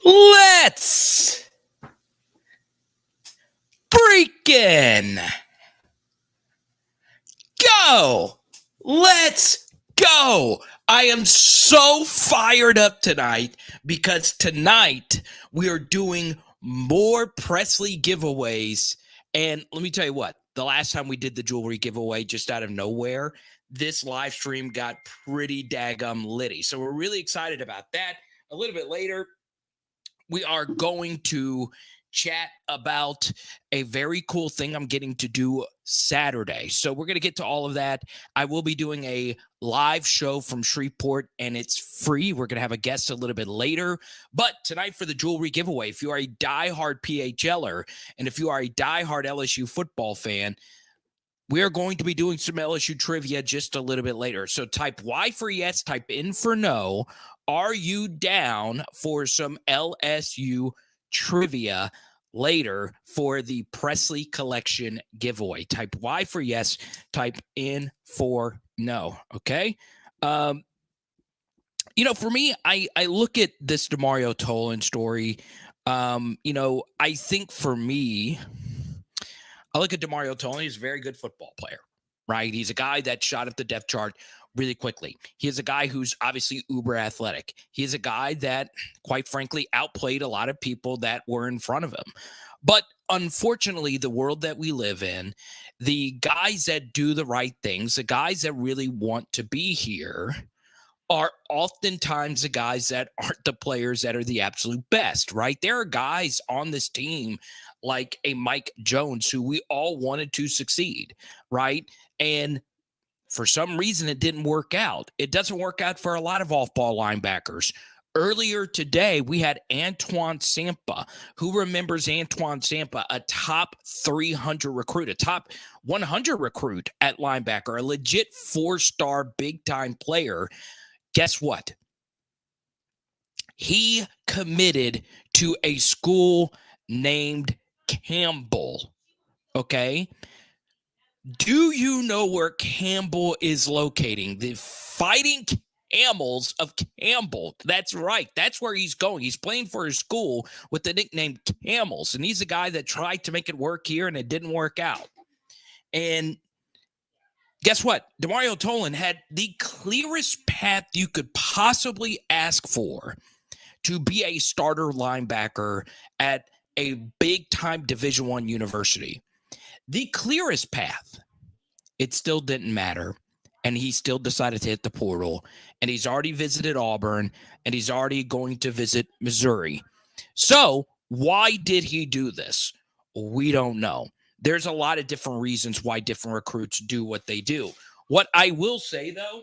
Let's freaking go. Let's go. I am so fired up tonight because tonight we are doing more Presley giveaways. And let me tell you what, the last time we did the jewelry giveaway just out of nowhere, this live stream got pretty daggum litty. So we're really excited about that. A little bit later, we are going to chat about a very cool thing I'm getting to do Saturday. So we're going to get to all of that. I will be doing a live show from Shreveport, and it's free. We're going to have a guest a little bit later. But tonight for the jewelry giveaway, if you are a diehard PHLer and if you are a diehard LSU football fan, we are going to be doing some LSU trivia just a little bit later. So type Y for yes, type in for no. Are you down for some LSU trivia later for the Presley Collection giveaway? Type Y for yes, type in for no. Okay. For me, I look at this Demario Tolan story. I think for me, I look at Demario Tolan. He's a very good football player, right? He's a guy that shot up the depth chart really quickly. He is a guy who's obviously uber athletic. He is a guy that, quite frankly, outplayed a lot of people that were in front of him. But unfortunately, the world that we live in, the guys that do the right things, the guys that really want to be here, are oftentimes the guys that aren't the players that are the absolute best, right? There are guys on this team like a Mike Jones who we all wanted to succeed, right? And for some reason, it didn't work out. It doesn't work out for a lot of off-ball linebackers. Earlier today, we had Antoine Sampa. Who remembers Antoine Sampa, a top 300 recruit, a top 100 recruit at linebacker, a legit four-star big-time player? Guess what? He committed to a school named Campbell. Okay. Do you know where Campbell is locating? The Fighting Camels of Campbell. That's right. That's where he's going. He's playing for his school with the nickname Camels. And he's a guy that tried to make it work here and it didn't work out. And guess what? Demario Tolan had the clearest path you could possibly ask for to be a starter linebacker at a big-time Division I university. The clearest path. It still didn't matter, and he still decided to hit the portal, and he's already visited Auburn, and he's already going to visit Missouri. So why did he do this? We don't know. There's a lot of different reasons why different recruits do what they do. What I will say, though,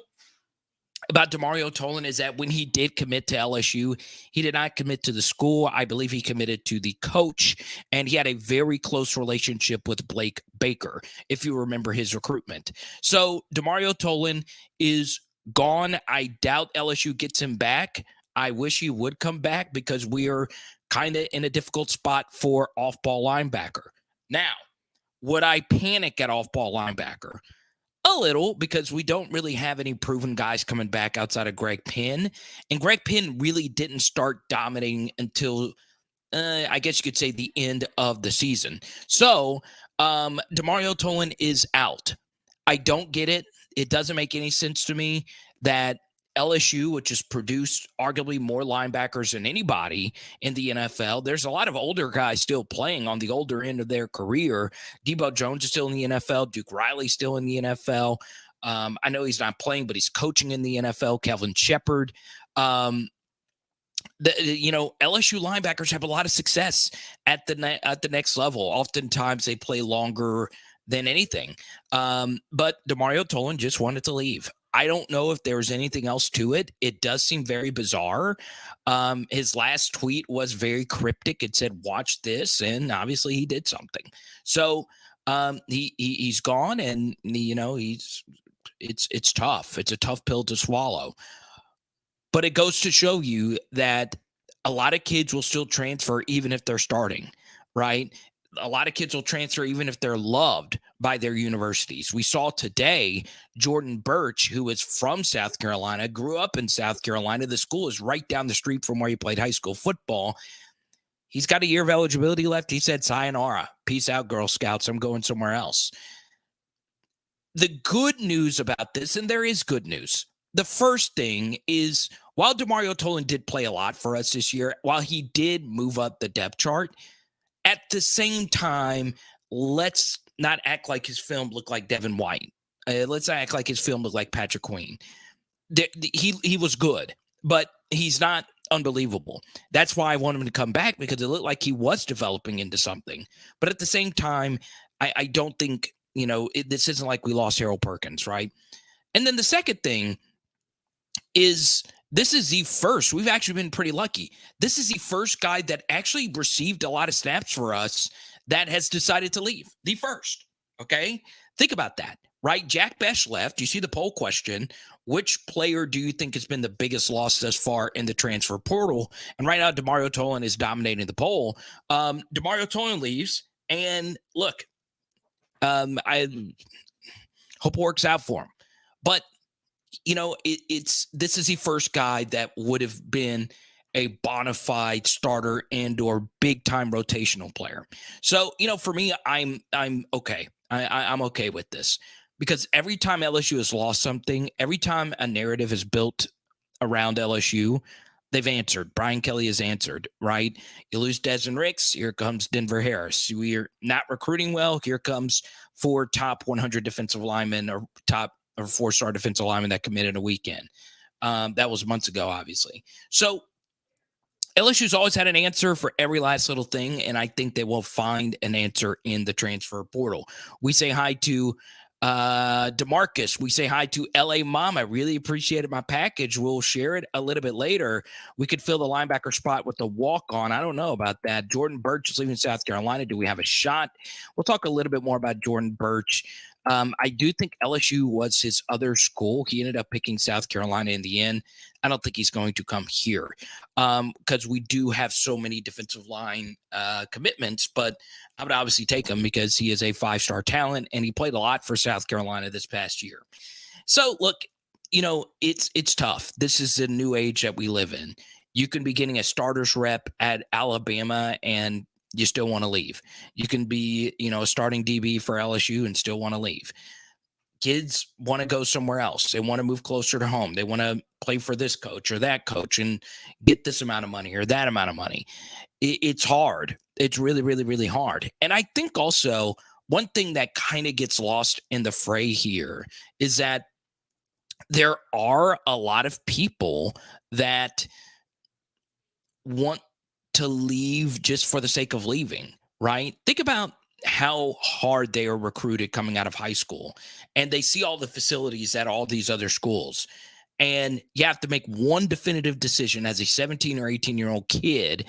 about Demario Tolan is that when he did commit to LSU, he did not commit to the school. I believe he committed to the coach, and he had a very close relationship with Blake Baker, if you remember his recruitment. So Demario Tolan is gone. I doubt LSU gets him back. I wish he would come back because we are kind of in a difficult spot for off-ball linebacker. Now, would I panic at off-ball linebacker? A little, because we don't really have any proven guys coming back outside of Greg Penn. And Greg Penn really didn't start dominating until, I guess you could say, the end of the season. So Demario Tolan is out. I don't get it. It doesn't make any sense to me that LSU, which has produced arguably more linebackers than anybody in the NFL. There's a lot of older guys still playing on the older end of their career. Debo Jones is still in the NFL. Duke Riley's still in the NFL. I know he's not playing, but he's coaching in the NFL. Kelvin Shepard. LSU linebackers have a lot of success at the next level. Oftentimes they play longer than anything. But Demario Tolan just wanted to leave. I don't know if there's anything else to it. It does seem very bizarre. His last tweet was very cryptic. It said, "Watch this," and obviously he did something. So he's gone, and it's tough. It's a tough pill to swallow. But it goes to show you that a lot of kids will still transfer even if they're starting, right? A lot of kids will transfer even if they're loved by their universities. We saw today Jordan Birch, who is from South Carolina, grew up in South Carolina. The school is right down the street from where he played high school football. He's got a year of eligibility left. He said, sayonara, peace out, Girl Scouts. I'm going somewhere else. The good news about this, and there is good news. The first thing is, while Demario Tolan did play a lot for us this year, while he did move up the depth chart, at the same time, let's not act like his film looked like Devin White. Let's act like his film looked like Patrick Queen. He was good, but he's not unbelievable. That's why I want him to come back, because it looked like he was developing into something. But at the same time, I don't think, this isn't like we lost Harold Perkins, right? And then the second thing is, this is the first, we've actually been pretty lucky. This is the first guy that actually received a lot of snaps for us that has decided to leave. The first, okay? Think about that, right? Jack Besh left. You see the poll question. Which player do you think has been the biggest loss thus far in the transfer portal? And right now, Demario Tolan is dominating the poll. Demario Tolan leaves, and look, I hope it works out for him. But this is the first guy that would have been a bona fide starter and or big time rotational player. So, for me, I'm okay. I'm okay with this, because every time LSU has lost something, every time a narrative is built around LSU, they've answered. Brian Kelly has answered, right? You lose Desmond Ricks, here comes Denver Harris. We are not recruiting well. Here comes 4 top 100 defensive linemen or 4-star defensive linemen that committed a weekend. That was months ago, obviously. So LSU's always had an answer for every last little thing, and I think they will find an answer in the transfer portal. We say hi to DeMarcus. We say hi to LA Mama. Really appreciated my package. We'll share it a little bit later. We could fill the linebacker spot with the walk-on. I don't know about that. Jordan Birch is leaving South Carolina. Do we have a shot? We'll talk a little bit more about Jordan Birch. I do think LSU was his other school. He ended up picking South Carolina in the end. I don't think he's going to come here because we do have so many defensive line commitments, but I would obviously take him because he is a 5-star talent and he played a lot for South Carolina this past year. So look, it's tough. This is the new age that we live in. You can be getting a starter's rep at Alabama and you still want to leave. You can be, a starting DB for LSU and still want to leave. Kids want to go somewhere else. They want to move closer to home. They want to play for this coach or that coach and get this amount of money or that amount of money. It's hard. It's really, really, really hard. And I think also one thing that kind of gets lost in the fray here is that there are a lot of people that want to leave just for the sake of leaving, right? Think about how hard they are recruited coming out of high school, and they see all the facilities at all these other schools, and you have to make one definitive decision as a 17 or 18-year-old kid,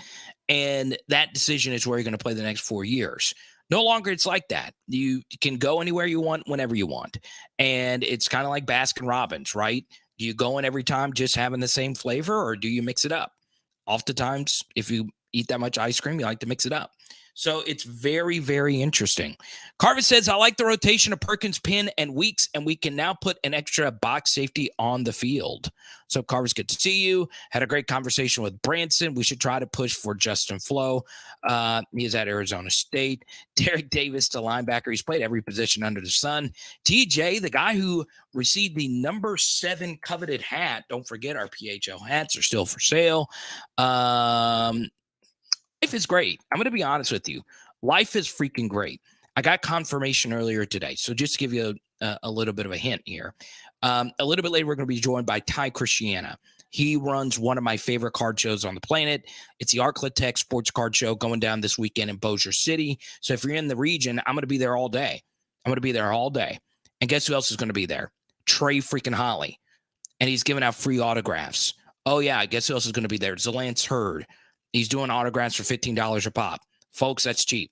and that decision is where you're going to play the next 4 years. No longer it's like that. You can go anywhere you want, whenever you want, and it's kind of like Baskin Robbins, right? Do you go in every time just having the same flavor, or do you mix it up? Oftentimes, if you eat that much ice cream, you like to mix it up. So it's very, very interesting. Carver says, I like the rotation of Perkins, Penn, and Weeks, and we can now put an extra box safety on the field. So Carver's good to see you. Had a great conversation with Branson. We should try to push for Justin Flo. He is at Arizona State. Derek Davis, the linebacker. He's played every position under the sun. TJ, the guy who received the number 7 coveted hat. Don't forget, our PHL hats are still for sale. Life is great. I'm going to be honest with you. Life is freaking great. I got confirmation earlier today. So just to give you a little bit of a hint here. A little bit later, we're going to be joined by Ty Christiana. He runs one of my favorite card shows on the planet. It's the Arclatech Sports Card Show going down this weekend in Bossier City. So if you're in the region, I'm going to be there all day. And guess who else is going to be there? Trey freaking Holly. And he's giving out free autographs. Oh, yeah. Guess who else is going to be there? Zalance Hurd. He's doing autographs for $15 a pop. Folks, that's cheap.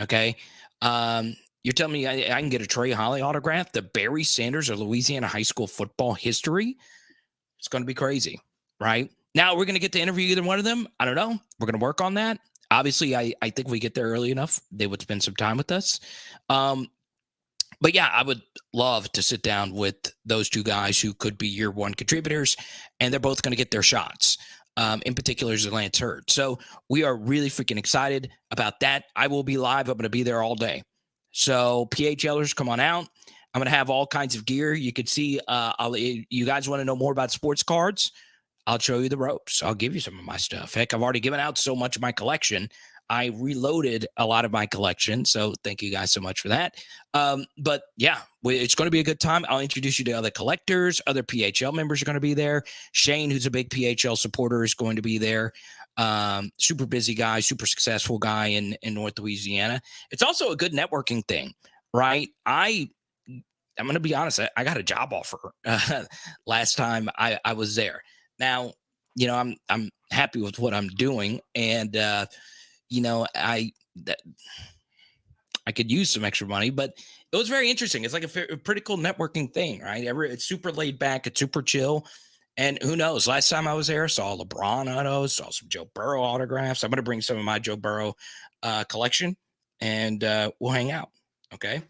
Okay? You're telling me I can get a Trey Holly autograph? The Barry Sanders of Louisiana high school football history? It's going to be crazy, right? Now, we're going to get to interview either one of them. I don't know. We're going to work on that. Obviously, I think if we get there early enough, they would spend some time with us. But yeah, I would love to sit down with those two guys who could be year one contributors, and they're both going to get their shots. In particular, is Lance Hurd. So we are really freaking excited about that. I will be live. I'm going to be there all day. So PHLers, come on out. I'm going to have all kinds of gear. You could see. You guys want to know more about sports cards? I'll show you the ropes. I'll give you some of my stuff. Heck, I've already given out so much of my collection. I reloaded a lot of my collection. So thank you guys so much for that. But yeah, it's going to be a good time. I'll introduce you to other collectors. Other PHL members are going to be there. Shane, who's a big PHL supporter, is going to be there. Super busy guy, super successful guy in North Louisiana. It's also a good networking thing, right? I'm going to be honest. I got a job offer last time I was there. Now, I'm happy with what I'm doing, and I could use some extra money, but it was very interesting. It's like a pretty cool networking thing, right? It's super laid back, it's super chill, and who knows? Last time I was there, saw LeBron autos, saw some Joe Burrow autographs. I'm going to bring some of my Joe Burrow collection, and we'll hang out. Okay.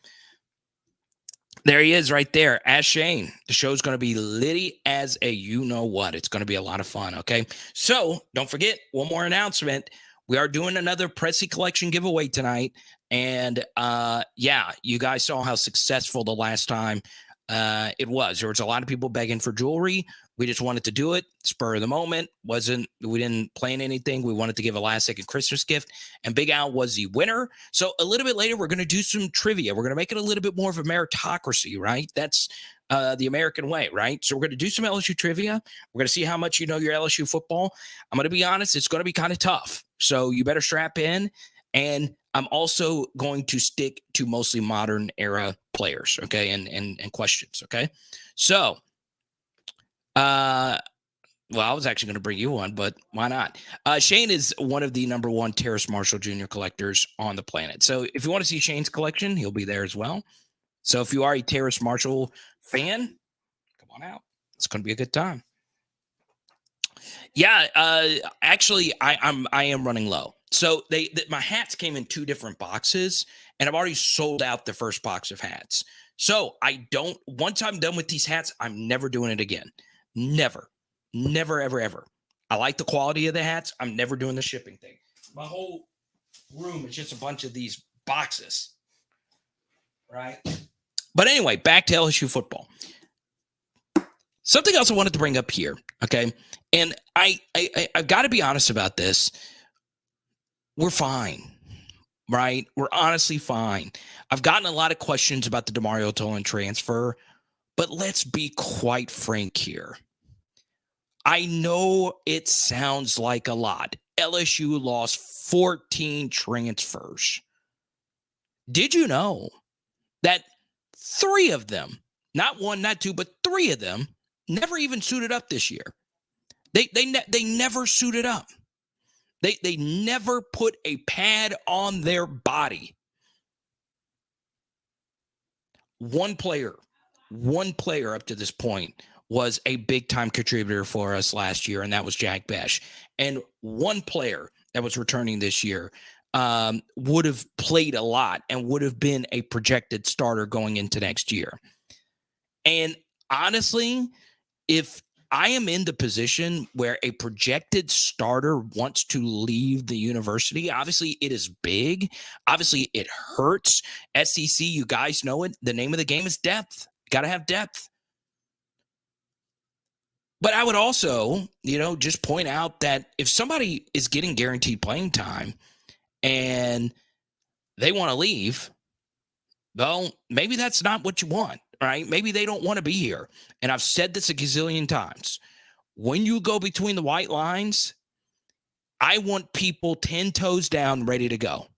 There he is right there, as Shane. The show's going to be litty as a you-know-what. It's going to be a lot of fun, okay? So don't forget, one more announcement. We are doing another Pressy Collection giveaway tonight. And, yeah, you guys saw how successful the last time it was. There was a lot of people begging for jewelry. We just wanted to do it. Spur of the moment. We didn't plan anything. We wanted to give a last-second Christmas gift. And Big Al was the winner. So a little bit later, we're going to do some trivia. We're going to make it a little bit more of a meritocracy, right? That's the American way, right? So we're going to do some LSU trivia. We're going to see how much you know your LSU football. I'm going to be honest, it's going to be kind of tough. So you better strap in. And I'm also going to stick to mostly modern era players, okay, and questions, okay? So, well, I was actually going to bring you one, but why not? Shane is one of the number one Terrace Marshall Jr. collectors on the planet. So if you want to see Shane's collection, he'll be there as well. So if you are a Terrace Marshall fan, come on out. It's going to be a good time. Yeah, actually, I am running low. So my hats came in 2 different boxes, and I've already sold out the first box of hats. So once I'm done with these hats, I'm never doing it again. Never, ever, ever. I like the quality of the hats. I'm never doing the shipping thing. My whole room is just a bunch of these boxes, right? But anyway, back to LSU football. Something else I wanted to bring up here, okay? And I've got to be honest about this. We're fine, right? We're honestly fine. I've gotten a lot of questions about the Demario Tolan transfer, but let's be quite frank here. I know it sounds like a lot. LSU lost 14 transfers. Did you know that 3 of them, not 1, not 2, but 3 of them, never even suited up this year? They never suited up. They never put a pad on their body. One player up to this point was a big-time contributor for us last year, and that was Jack Besh. And one player that was returning this year would have played a lot and would have been a projected starter going into next year. And honestly, if I am in the position where a projected starter wants to leave the university, obviously it is big. Obviously it hurts. SEC, you guys know it. The name of the game is depth. You got to have depth. But I would also, just point out that if somebody is getting guaranteed playing time and they want to leave, well, maybe that's not what you want, right? Maybe they don't want to be here. And I've said this a gazillion times. When you go between the white lines, I want people 10 toes down, ready to go,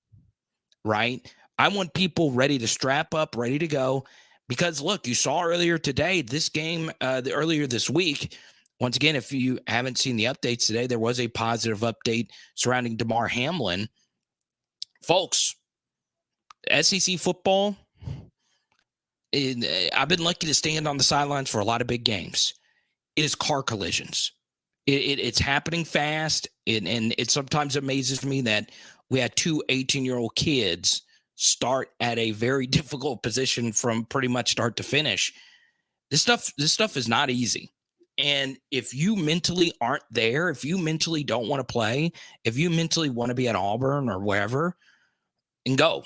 right? I want people ready to strap up, ready to go. Because, look, you saw earlier today, this game, earlier this week, once again, if you haven't seen the updates today, there was a positive update surrounding Damar Hamlin. Folks, SEC football, I've been lucky to stand on the sidelines for a lot of big games. It is car collisions. It's happening fast, and it sometimes amazes me that we had 2 18-year-old kids start at a very difficult position from pretty much start to finish. This stuff is not easy. And if you mentally aren't there, if you mentally don't want to play, if you mentally want to be at Auburn or wherever, and go,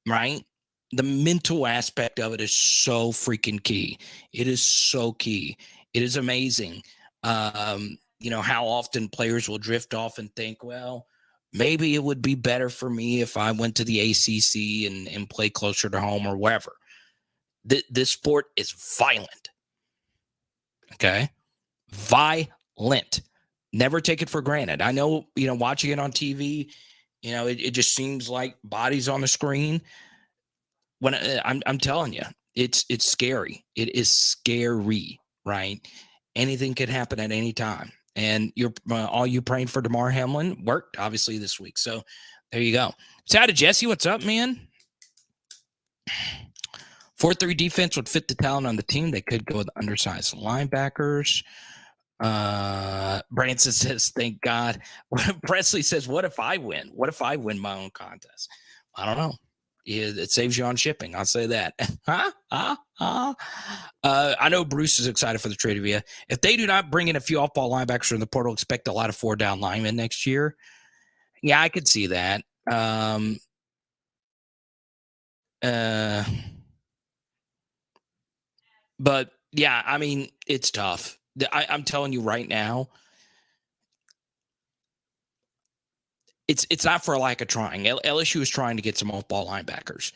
right? The mental aspect of it is so freaking key. It is so key. It is amazing. How often players will drift off and think, well, maybe it would be better for me if I went to the ACC and play closer to home or wherever. This sport is violent. Okay. Violent. Never take it for granted. I know, watching it on TV, it just seems like bodies on the screen. When I'm telling you, it's scary. It is scary, right? Anything could happen at any time. And you're all you praying for Damar Hamlin worked obviously this week. So there you go. Shout out to Jesse. What's up, man? 4-3 defense would fit the talent on the team. They could go with undersized linebackers. Branson says, thank God. Presley says, what if I win? What if I win my own contest? I don't know. It saves you on shipping. I'll say that. I know Bruce is excited for the trade of you. If they do not bring in a few off-ball linebackers from the portal, expect a lot of 4-down linemen next year. Yeah, I could see that. But yeah, I mean, it's tough. I'm telling you right now, it's not for a lack of trying. LSU is trying to get some off-ball linebackers,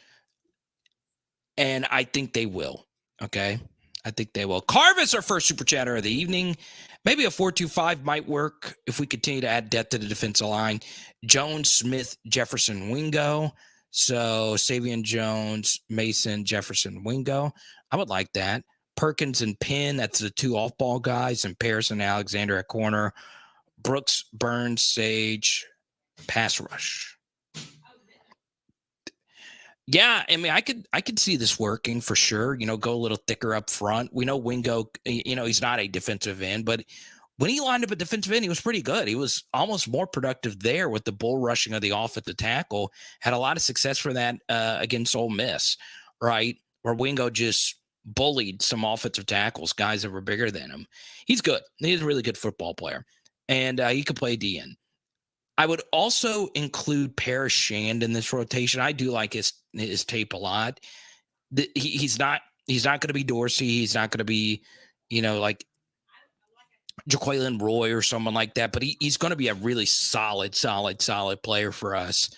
and I think they will. Okay, I think they will. Carvis, our first super chatter of the evening. Maybe a 4-2-5 might work if we continue to add depth to the defensive line. Jones, Smith, Jefferson, Wingo. So Savion Jones, Mason, Jefferson, Wingo. I would like that. Perkins and Penn, that's the two off-ball guys, and Paris and Alexander at corner. Brooks, Burns, Sage, pass rush. Yeah, I mean, I could see this working for sure. Go a little thicker up front. We know Wingo, he's not a defensive end, but when he lined up at defensive end, he was pretty good. He was almost more productive there with the bull rushing of the offensive tackle. Had a lot of success for that against Ole Miss, right? Where Wingo just bullied some offensive tackles, guys that were bigger than him. He's good. He's a really good football player, and he could play DN. I would also include Paris Shand in this rotation. I do like his tape a lot. He's not going to be Dorsey. He's not going to be, like Jaquelin Roy or someone like that. But he's going to be a really solid player for us.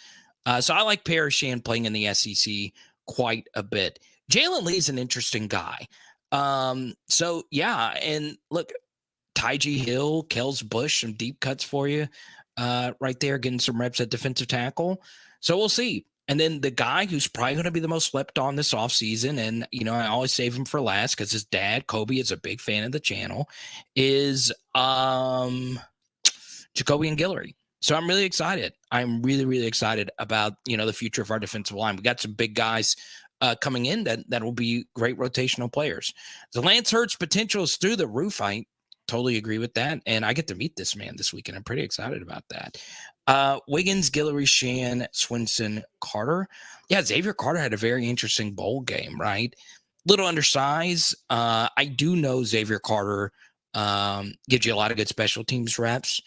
So I like Paris Shand playing in the SEC quite a bit. Jalen Lee's an interesting guy. So yeah, and look, Tyjee Hill, Kels Bush, some deep cuts for you. Right there, getting some reps at defensive tackle. So we'll see. And then the guy who's probably going to be the most slept on this offseason, and, I always save him for last because his dad, Kobe, is a big fan of the channel, is Jacobian Guillory. So I'm really excited. I'm really, really excited about, the future of our defensive line. We got some big guys coming in that will be great rotational players. The Lance Hurts potential is through the roof. I totally agree with that. And I get to meet this man this weekend. I'm pretty excited about that. Wiggins, Guillory, Shan, Swinson, Carter. Yeah, Xavier Carter had a very interesting bowl game, right? Little undersized. I do know Xavier Carter gives you a lot of good special teams reps.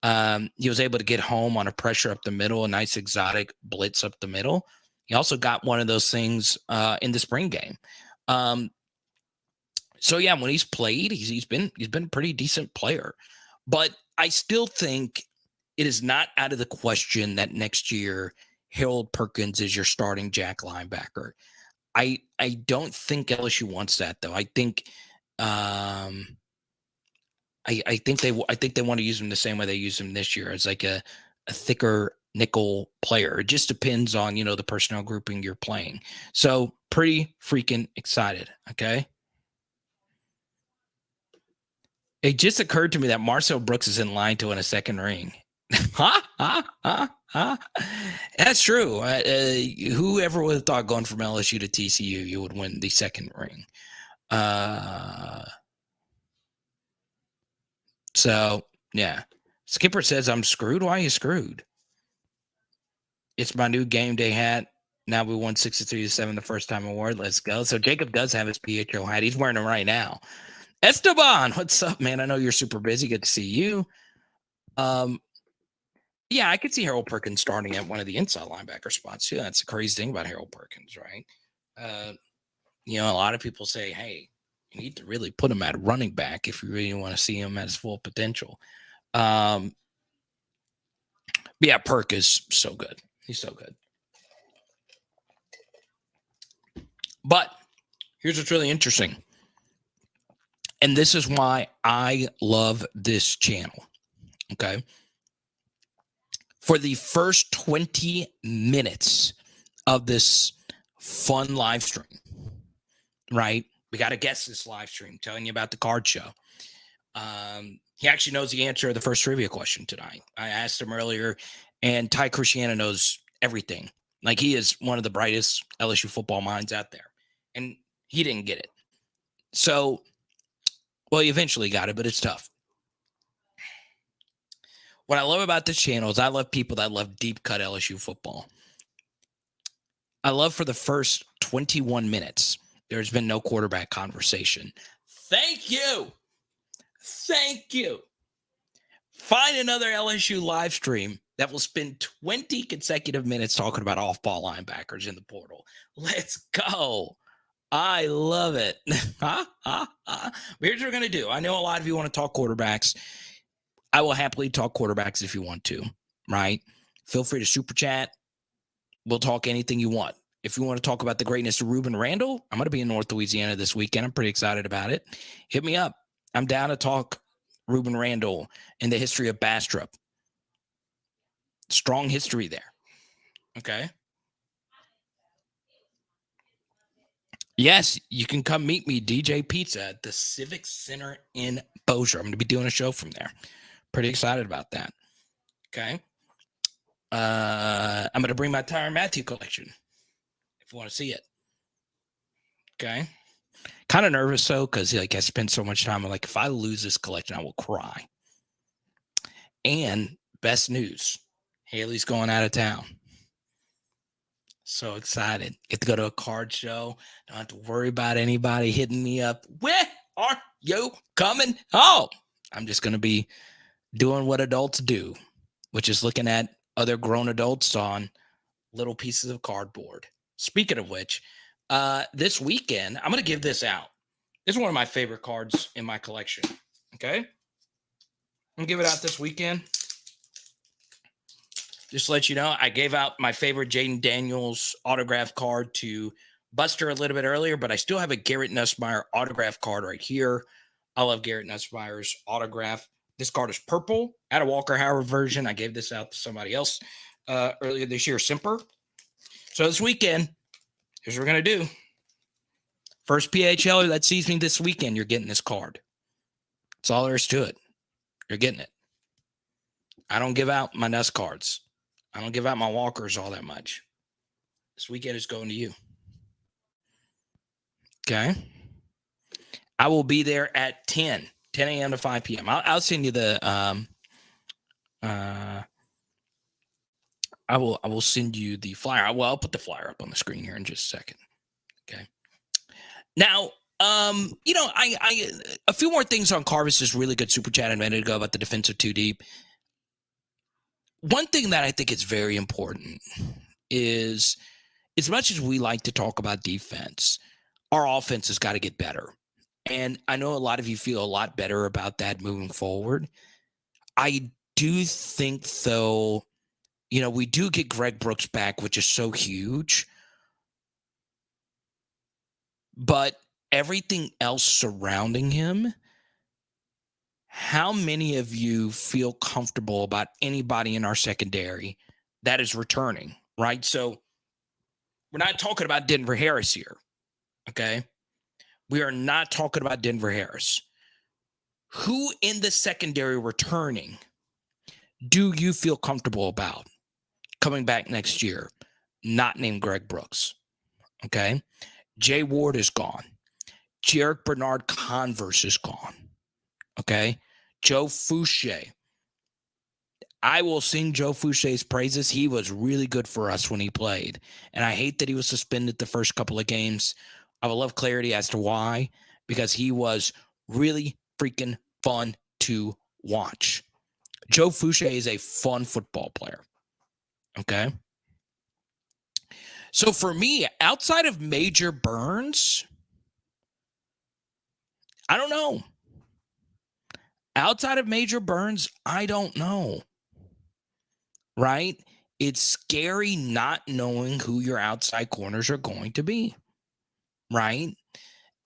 He was able to get home on a pressure up the middle, a nice exotic blitz up the middle. He also got one of those things in the spring game. So yeah, when he's played, he's been a pretty decent player, but I still think it is not out of the question that next year Harold Perkins is your starting jack linebacker. I don't think LSU wants that though. I think I think they want to use him the same way they used him this year as like a thicker nickel player. It just depends on the personnel grouping you're playing. So pretty freaking excited. Okay. It just occurred to me that Marcel Brooks is in line to win a second ring. That's true. Whoever would have thought going from LSU to TCU, you would win the second ring. So, yeah. Skipper says, I'm screwed. Why are you screwed? It's my new game day hat. Now we won 63-7 the first time award. Let's go. So Jacob does have his PHL hat. He's wearing it right now. Esteban, what's up, man? I know you're super busy. Good to see you. Yeah, I could see Harold Perkins starting at one of the inside linebacker spots too. That's the crazy thing about Harold Perkins, right? A lot of people say, hey, you need to really put him at running back if you really want to see him at his full potential. But yeah, Perk is so good. He's so good. But here's what's really interesting. And this is why I love this channel. Okay. For the first 20 minutes of this fun live stream, right? We got to guess this live stream, telling you about the card show. He actually knows the answer to the first trivia question tonight. I asked him earlier, and Christiana knows everything. Like, he is one of the brightest LSU football minds out there, and he didn't get it. So, well, he eventually got it, but it's tough. What I love about this channel is I love people that love deep cut LSU football. I love for the first 21 minutes, there's been no quarterback conversation. Thank you. Thank you. Find another LSU live stream that will spend 20 consecutive minutes talking about off-ball linebackers in the portal. Let's go. I love it. Here's what we're going to do. I know a lot of you want to talk quarterbacks. I will happily talk quarterbacks if you want to, right? Feel free to super chat. We'll talk anything you want. If you want to talk about the greatness of Ruben Randall, I'm going to be in North Louisiana this weekend. I'm pretty excited about it. Hit me up. I'm down to talk Ruben Randall and the history of Bastrop. Strong history there. Okay. Yes, you can come meet me, DJ Pizza, at the Civic Center in Bossier. I'm going to be doing a show from there. Pretty excited about that. Okay. I'm going to bring my Tyrann Mathieu collection if you want to see it. Okay. Kind of nervous, though, because I spend so much time. I'm like, if I lose this collection, I will cry. And best news, Haley's going out of town. So excited. Get to go to a card show. Don't have to worry about anybody hitting me up. Where are you coming home? I'm just going to be doing what adults do, which is looking at other grown adults on little pieces of cardboard. Speaking of which, this weekend, I'm going to give this out. This is one of my favorite cards in my collection. Okay? I'm going to give it out this weekend. Just to let you know, I gave out my favorite Jaden Daniels autograph card to Buster a little bit earlier, but I still have a Garrett Nussmeier autograph card right here. I love Garrett Nussmeier's autograph. This card is purple. I had a Walker Howard version. I gave this out to somebody else earlier this year, Simper. So this weekend, here's what we're going to do. First PHL that sees me this weekend, you're getting this card. That's all there is to it. You're getting it. I don't give out my Nuss cards. I don't give out my Walkers all that much. This weekend is going to you. Okay. I will be there at 10 a.m. to 5 p.m. I'll send you the I will send you the flyer. Well, I'll put the flyer up on the screen here in just a second. Okay. Now, I a few more things on Carvis's really good super chat a minute ago about the defensive too deep. One thing that I think is very important is, as much as we like to talk about defense, our offense has got to get better. And I know a lot of you feel a lot better about that moving forward. I do think, though, we do get Greg Brooks back, which is so huge. But everything else surrounding him, how many of you feel comfortable about anybody in our secondary that is returning, right? So we're not talking about Denver Harris here, okay? We are not talking about Denver Harris. Who in the secondary returning do you feel comfortable about coming back next year, not named Greg Brooks, okay? Jay Ward is gone. Jarek Bernard Converse is gone, okay? Joe Fouché. I will sing Joe Fouche's praises. He was really good for us when he played. And I hate that he was suspended the first couple of games. I would love clarity as to why, because he was really freaking fun to watch. Joe Fouche is a fun football player. Okay. So for me, outside of Major Burns, I don't know. Outside of Major Burns, I don't know. Right? It's scary not knowing who your outside corners are going to be. Right?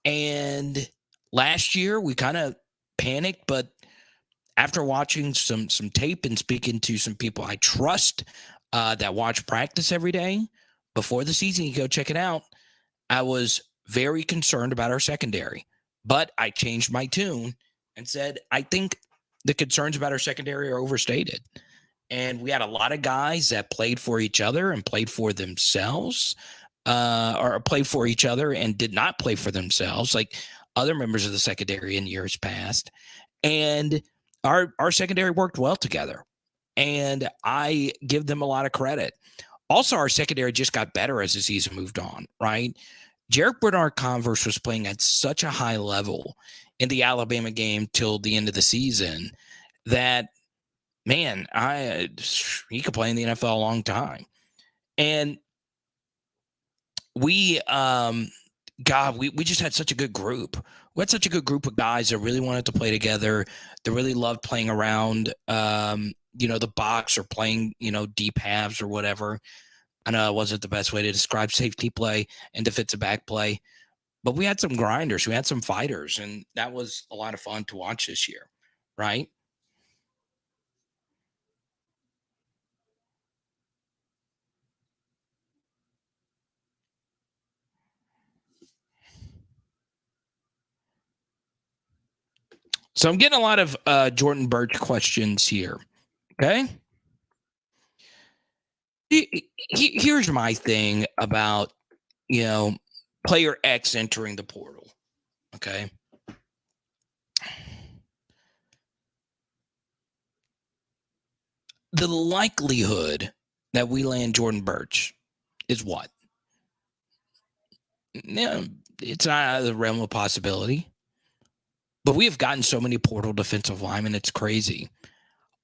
And last year we kind of panicked, but after watching some tape and speaking to some people I trust that watch practice every day before the season, you go check it out. I was very concerned about our secondary, but I changed my tune and said, I think the concerns about our secondary are overstated. And we had a lot of guys that played for each other and played for themselves, or played for each other and did not play for themselves, like other members of the secondary in years past. And our secondary worked well together. And I give them a lot of credit. Also, our secondary just got better as the season moved on, right? Jarek Bernard Converse was playing at such a high level in the Alabama game till the end of the season that, man, he could play in the NFL a long time. And we just had such a good group. We had such a good group of guys that really wanted to play together. They really loved playing around, the box or playing, deep halves or whatever. I know it wasn't the best way to describe safety play and defensive back play, but we had some grinders. We had some fighters, and that was a lot of fun to watch this year, right? So I'm getting a lot of Jordan Birch questions here. Okay. Here's my thing about, player X entering the portal. Okay. The likelihood that we land Jordan Birch is what? Yeah, it's not out of the realm of possibility. But we have gotten so many portal defensive linemen, it's crazy.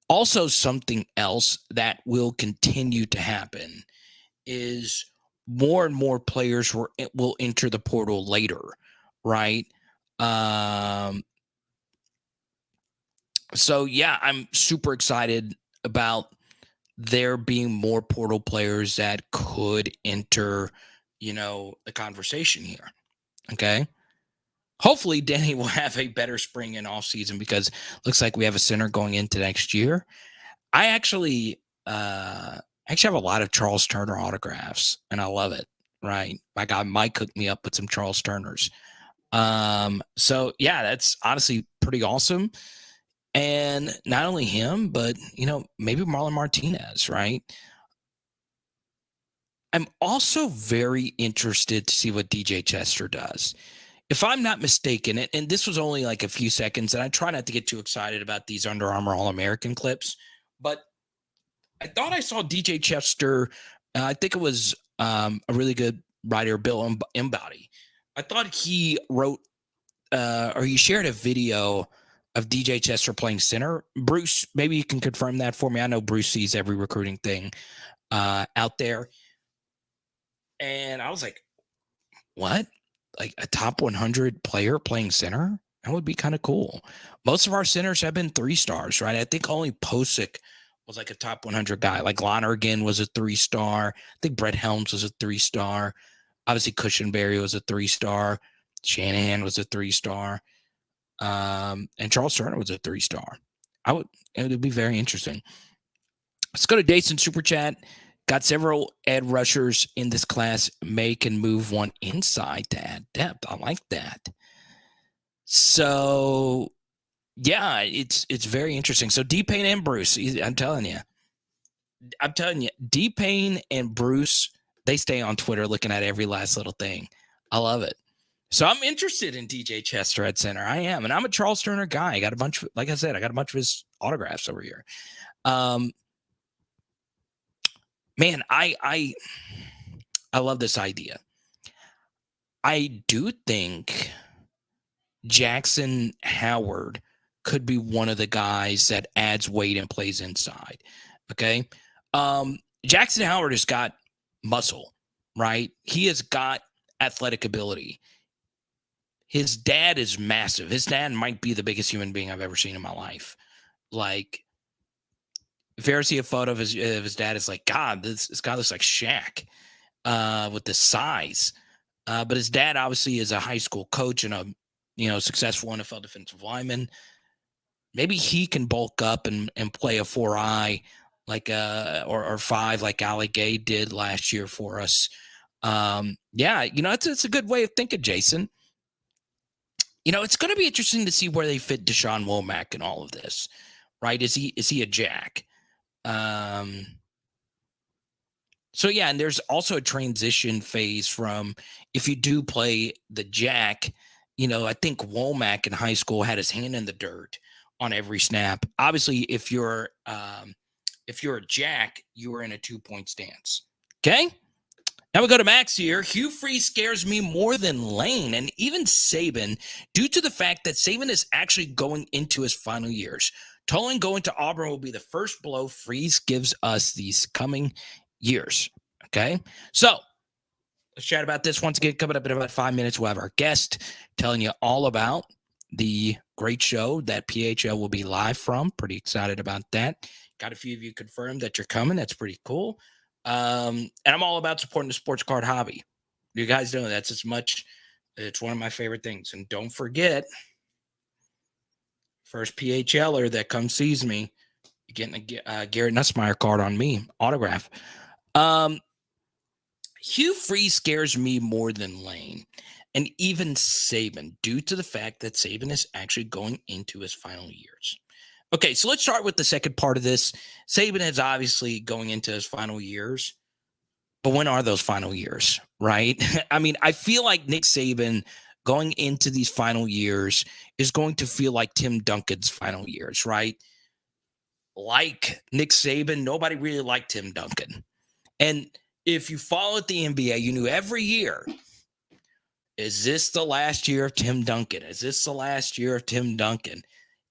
Also, something else that will continue to happen is more and more players will enter the portal later, right? So yeah, I'm super excited about there being more portal players that could enter, the conversation here. Okay. Hopefully Danny will have a better spring and off season because looks like we have a center going into next year. I actually have a lot of Charles Turner autographs and I love it. Right. My guy Mike hooked me up with some Charles Turners. So yeah, that's honestly pretty awesome. And not only him, but maybe Marlon Martinez, right? I'm also very interested to see what DJ Chester does. If I'm not mistaken, and this was only like a few seconds, and I try not to get too excited about these Under Armour All-American clips, but I thought I saw DJ Chester. I think it was a really good writer, Bill Embody. I thought he wrote or he shared a video of DJ Chester playing center. Bruce, maybe you can confirm that for me. I know Bruce sees every recruiting thing out there. And I was like, what? Like a top 100 player playing center? That would be kind of cool. Most of our centers have been 3-stars, right? I think only Posick was like a top 100 guy. Like Lonergan was a 3-star. I think Brett Helms was a 3-star. Obviously, Cushenberry was a 3-star. Shanahan was a 3-star. And Charles Turner was a 3-star. It would be very interesting. Let's go to Jason Super Chat. Got several ed rushers in this class. May can move one inside to add depth. I like that. So, yeah, it's very interesting. So D-Pain and Bruce, I'm telling you, D-Pain and Bruce, they stay on Twitter looking at every last little thing. I love it. So I'm interested in DJ Chester at center. I am. And I'm a Charles Turner guy. I got a bunch of, like I said, I got a bunch of his autographs over here. man, I love this idea. I do think Jackson Howard could be one of the guys that adds weight and plays inside. Okay. Jackson Howard has got muscle, right? He has got athletic ability. His dad is massive. His dad might be the biggest human being I've ever seen in my life. Like, if you ever see a photo of his dad, it's like, God, this guy looks like Shaq with the size. But his dad obviously is a high school coach and a successful NFL defensive lineman. Maybe he can bulk up and play a 4-eye like or 5 like Ali Gay did last year for us. Yeah, it's a good way of thinking, Jason. It's going to be interesting to see where they fit Deshaun Womack in all of this, right? Is he a jack? So yeah, and there's also a transition phase from if you do play the jack, I think Womack in high school had his hand in the dirt on every snap. Obviously, if you're a jack, you are in a 2-point stance. Okay. Now we go to Max here. Hugh Freeze scares me more than Lane and even Saban due to the fact that Saban is actually going into his final years. Tolan going to Auburn will be the first blow Freeze gives us these coming years. Okay. So let's chat about this once again. Coming up in about 5 minutes, we'll have our guest telling you all about the great show that PHL will be live from. Pretty excited about that. Got a few of you confirmed that you're coming. That's pretty cool. And I'm all about supporting the sports card hobby. You guys know that's it's one of my favorite things. And don't forget, first PHLer that comes sees me, you're getting a Garrett Nussmeier card on me, autograph. Hugh Freeze scares me more than Lane and even Saban due to the fact that Saban is actually going into his final years. Okay, so let's start with the second part of this. Saban is obviously going into his final years, but when are those final years, right? I mean, I feel like Nick Saban going into these final years is going to feel like Tim Duncan's final years, right? Like Nick Saban, nobody really liked Tim Duncan. And if you followed the NBA, you knew every year, is this the last year of Tim Duncan? Is this the last year of Tim Duncan?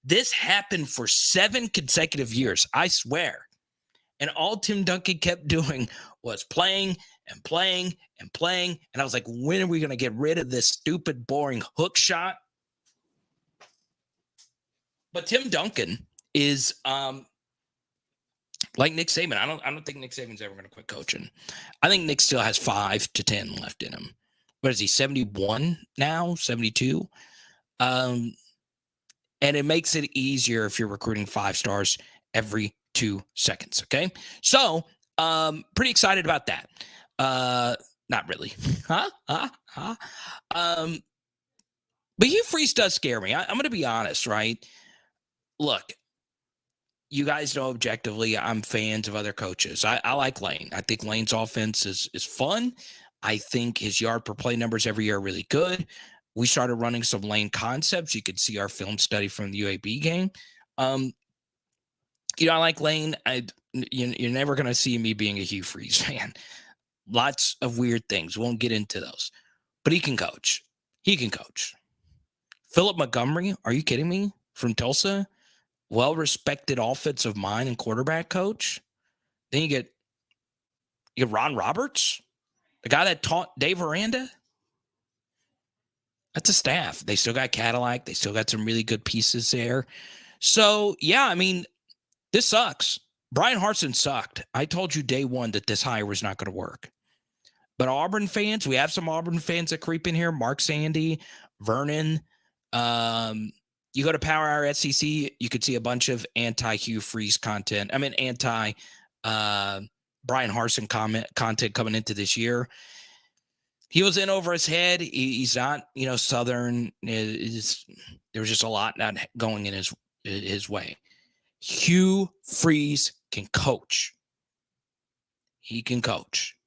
This happened for 7 consecutive years, I swear. And all Tim Duncan kept doing was playing and playing and playing. And I was like, when are we going to get rid of this stupid, boring hook shot? But Tim Duncan is like Nick Saban. I don't think Nick Saban's ever going to quit coaching. I think Nick still has 5 to 10 left in him. What is he, 71 now? 72? And it makes it easier if you're recruiting 5 stars every 2 seconds. Okay. So, pretty excited about that. Not really. But Hugh Freeze does scare me. I'm going to be honest, right? Look, you guys know objectively, I'm fans of other coaches. I like Lane. I think Lane's offense is fun. I think his yard per play numbers every year are really good. We started running some Lane concepts. You could see our film study from the UAB game. I like Lane. You're never going to see me being a Hugh Freeze fan. Lots of weird things. Won't get into those. But he can coach. Philip Montgomery, are you kidding me? From Tulsa? Well-respected offensive mind and quarterback coach. Then you get Ron Roberts, the guy that taught Dave Aranda. That's a staff. They still got Cadillac. They still got some really good pieces there. So, yeah, I mean, this sucks. Brian Harsin sucked. I told you day one that this hire was not going to work. But Auburn fans, we have some Auburn fans that creep in here. Mark Sandy, Vernon. You go to Power Hour SEC, you could see a bunch of anti-Hugh Freeze content. I mean, anti-Brian Harsin content coming into this year. He was in over his head. He's not, Southern. There was just a lot not going in his way. Hugh Freeze can coach. He can coach.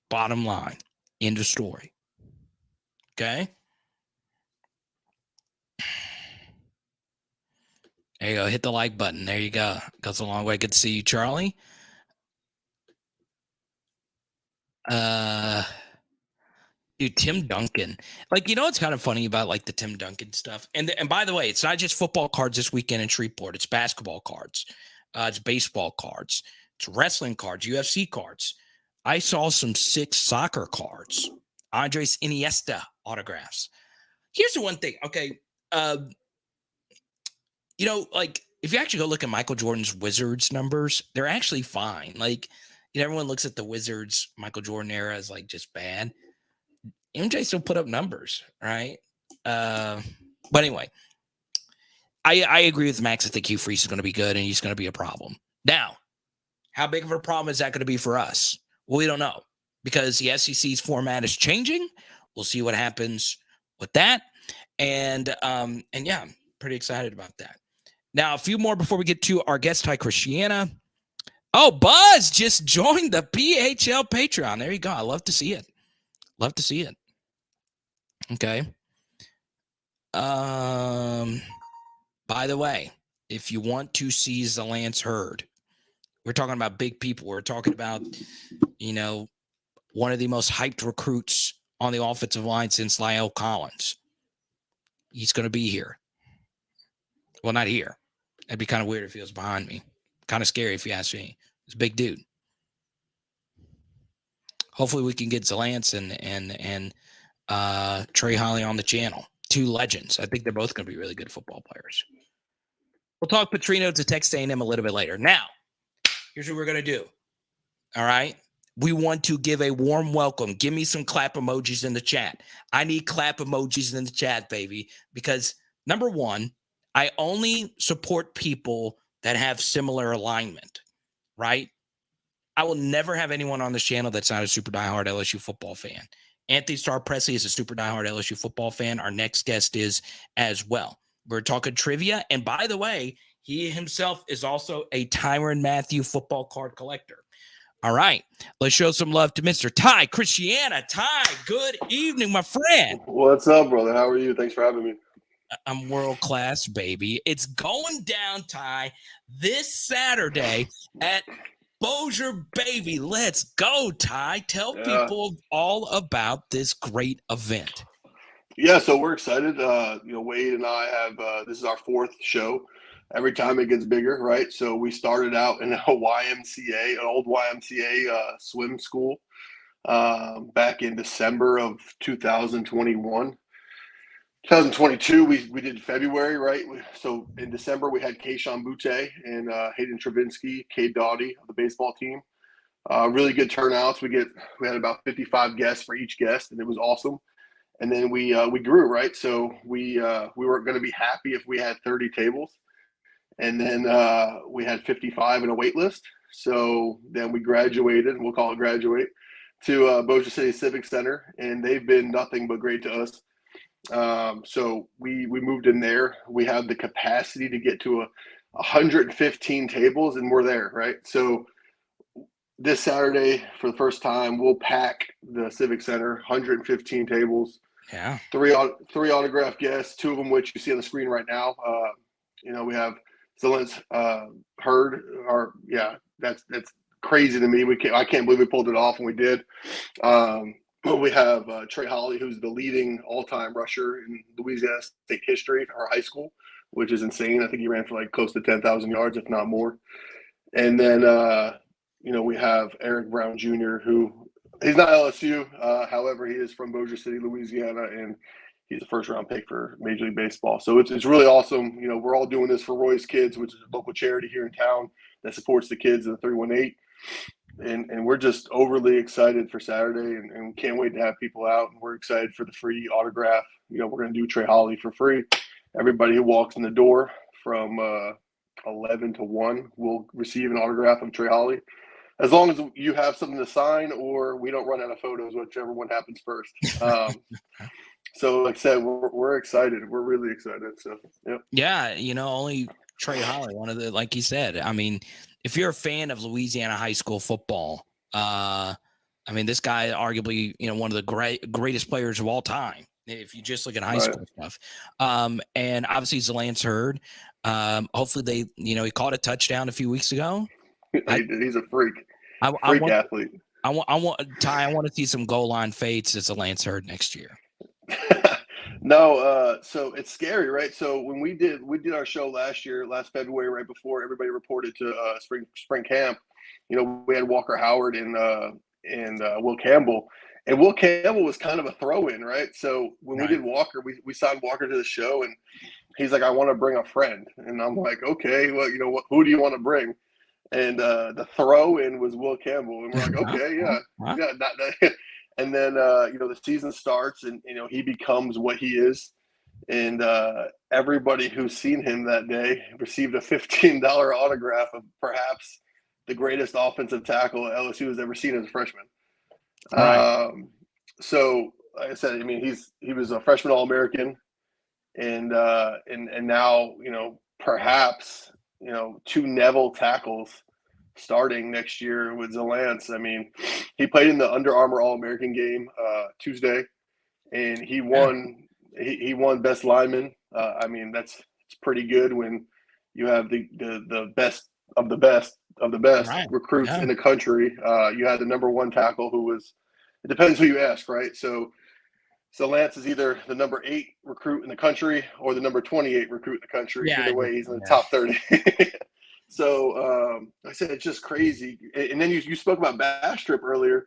Bottom line, end of story. Okay? There you go. Hit the like button. There you go. Goes a long way. Good to see you, Charlie. Dude, Tim Duncan. Like, what's kind of funny about like the Tim Duncan stuff? And by the way, it's not just football cards this weekend in Shreveport. It's basketball cards. It's baseball cards. It's wrestling cards, UFC cards. I saw some sick soccer cards. Andres Iniesta autographs. Here's the one thing. Okay. Like if you actually go look at Michael Jordan's Wizards numbers, they're actually fine. Like, everyone looks at the Wizards Michael Jordan era as like just bad. MJ still put up numbers, right? But anyway, I agree with Max. I think Hugh Freeze is going to be good and he's going to be a problem. Now, how big of a problem is that going to be for us? Well, we don't know because the SEC's format is changing. We'll see what happens with that. And yeah, I'm pretty excited about that. Now, a few more before we get to our guest, hi, Christiana. Oh, Buzz just joined the PHL Patreon. There you go. I love to see it. Love to see it. Okay. By the way, if you want to see Zalance Hurd, we're talking about big people. We're talking about, one of the most hyped recruits on the offensive line since Lyle Collins. He's going to be here. Well, not here. That'd be kind of weird if he was behind me. Kind of scary if you ask me. He's a big dude. Hopefully we can get Zalance and Trey Holly on the channel. Two legends. I think they're both going to be really good football players. We'll talk Petrino to Texas A&M a little bit later. Now, here's what we're going to do. All right? We want to give a warm welcome. Give me some clap emojis in the chat. I need clap emojis in the chat, baby, because number one, I only support people that have similar alignment, right? I will never have anyone on this channel that's not a super diehard LSU football fan. Anthony Starr Presley is a super diehard LSU football fan. Our next guest is as well. We're talking trivia. And by the way, he himself is also a Tyrann Mathieu football card collector. All right. Let's show some love to Mr. Ty Christiana. Ty, good evening, my friend. What's up, brother? How are you? Thanks for having me. I'm world class, baby. It's going down, Ty, this Saturday at Bossier, baby. Let's go, Ty. Tell people all about this great event. Yeah, so we're excited. Wade and I have this is our fourth show. Every time it gets bigger, right? So we started out in a YMCA, an old YMCA swim school back in December of 2021. 2022, we did February, right? So in December, we had Keishon Butte and Hayden Travinsky, Cade Doughty of the baseball team. Really good turnouts. We had about 55 guests for each guest, and it was awesome. And then we grew, right? So we were going to be happy if we had 30 tables, and then we had 55 in a wait list. So then we graduated, we'll call it graduate, to Bossier City Civic Center, and they've been nothing but great to us. So we moved in there. We have the capacity to get to 115 tables, and we're there, right? So this Saturday, for the first time, we'll pack the Civic Center, 115 tables. Yeah. Three autograph guests, two of them which you see on the screen right now. We have Zalance Hurd. That's crazy to me. I can't believe we pulled it off, and we did. We have Trey Holly, who's the leading all-time rusher in Louisiana State history for our high school, which is insane. I think he ran for like close to 10,000 yards, if not more. And then, we have Eric Brown Jr., who he's not LSU. However, he is from Bossier City, Louisiana, and he's a first-round pick for Major League Baseball. So it's really awesome. We're all doing this for Roy's Kids, which is a local charity here in town that supports the kids of the 318. And we're just overly excited for Saturday and can't wait to have people out. And we're excited for the free autograph. We're going to do Trey Holly for free. Everybody who walks in the door from 11 to 1 will receive an autograph of Trey Holly. As long as you have something to sign or we don't run out of photos, whichever one happens first. So like I said, we're excited. We're really excited. So, yeah. Only Trey Holly, one of the, like you said, I mean, if you're a fan of Louisiana high school football, this guy arguably, one of the greatest players of all time. If you just look at high school stuff, and obviously Zalance Hurd, hopefully he caught a touchdown a few weeks ago. He's a freak athlete. I want Ty. I want to see some goal line fades as a Lance Hurd next year. No, so it's scary, right? So when we did our show last February, right before everybody reported to spring camp, we had Walker Howard and Will Campbell, and Will Campbell was kind of a throw-in, right? So when we did Walker, we signed Walker to the show, and he's like, I want to bring a friend, and I'm like, okay, well, who do you want to bring? And the throw-in was Will Campbell, and we're like, okay, yeah. And then the season starts, and he becomes what he is, and everybody who's seen him that day received a $15 autograph of perhaps the greatest offensive tackle LSU has ever seen as a freshman. Right. So, like I said, I mean, he was a freshman All-American, and now perhaps 2 Neville tackles starting next year with Zalance. I mean, he played in the Under Armour All-American game Tuesday, and he won. He won best lineman. I mean, it's pretty good when you have the best of the best of the best recruits in the country. You had the number 1 tackle who was. It depends who you ask, right? So Lance is either the number 8 recruit in the country or the number 28 recruit in the country. Either way, he's in the top 30. So I said it's just crazy. And then you spoke about Bastrop earlier.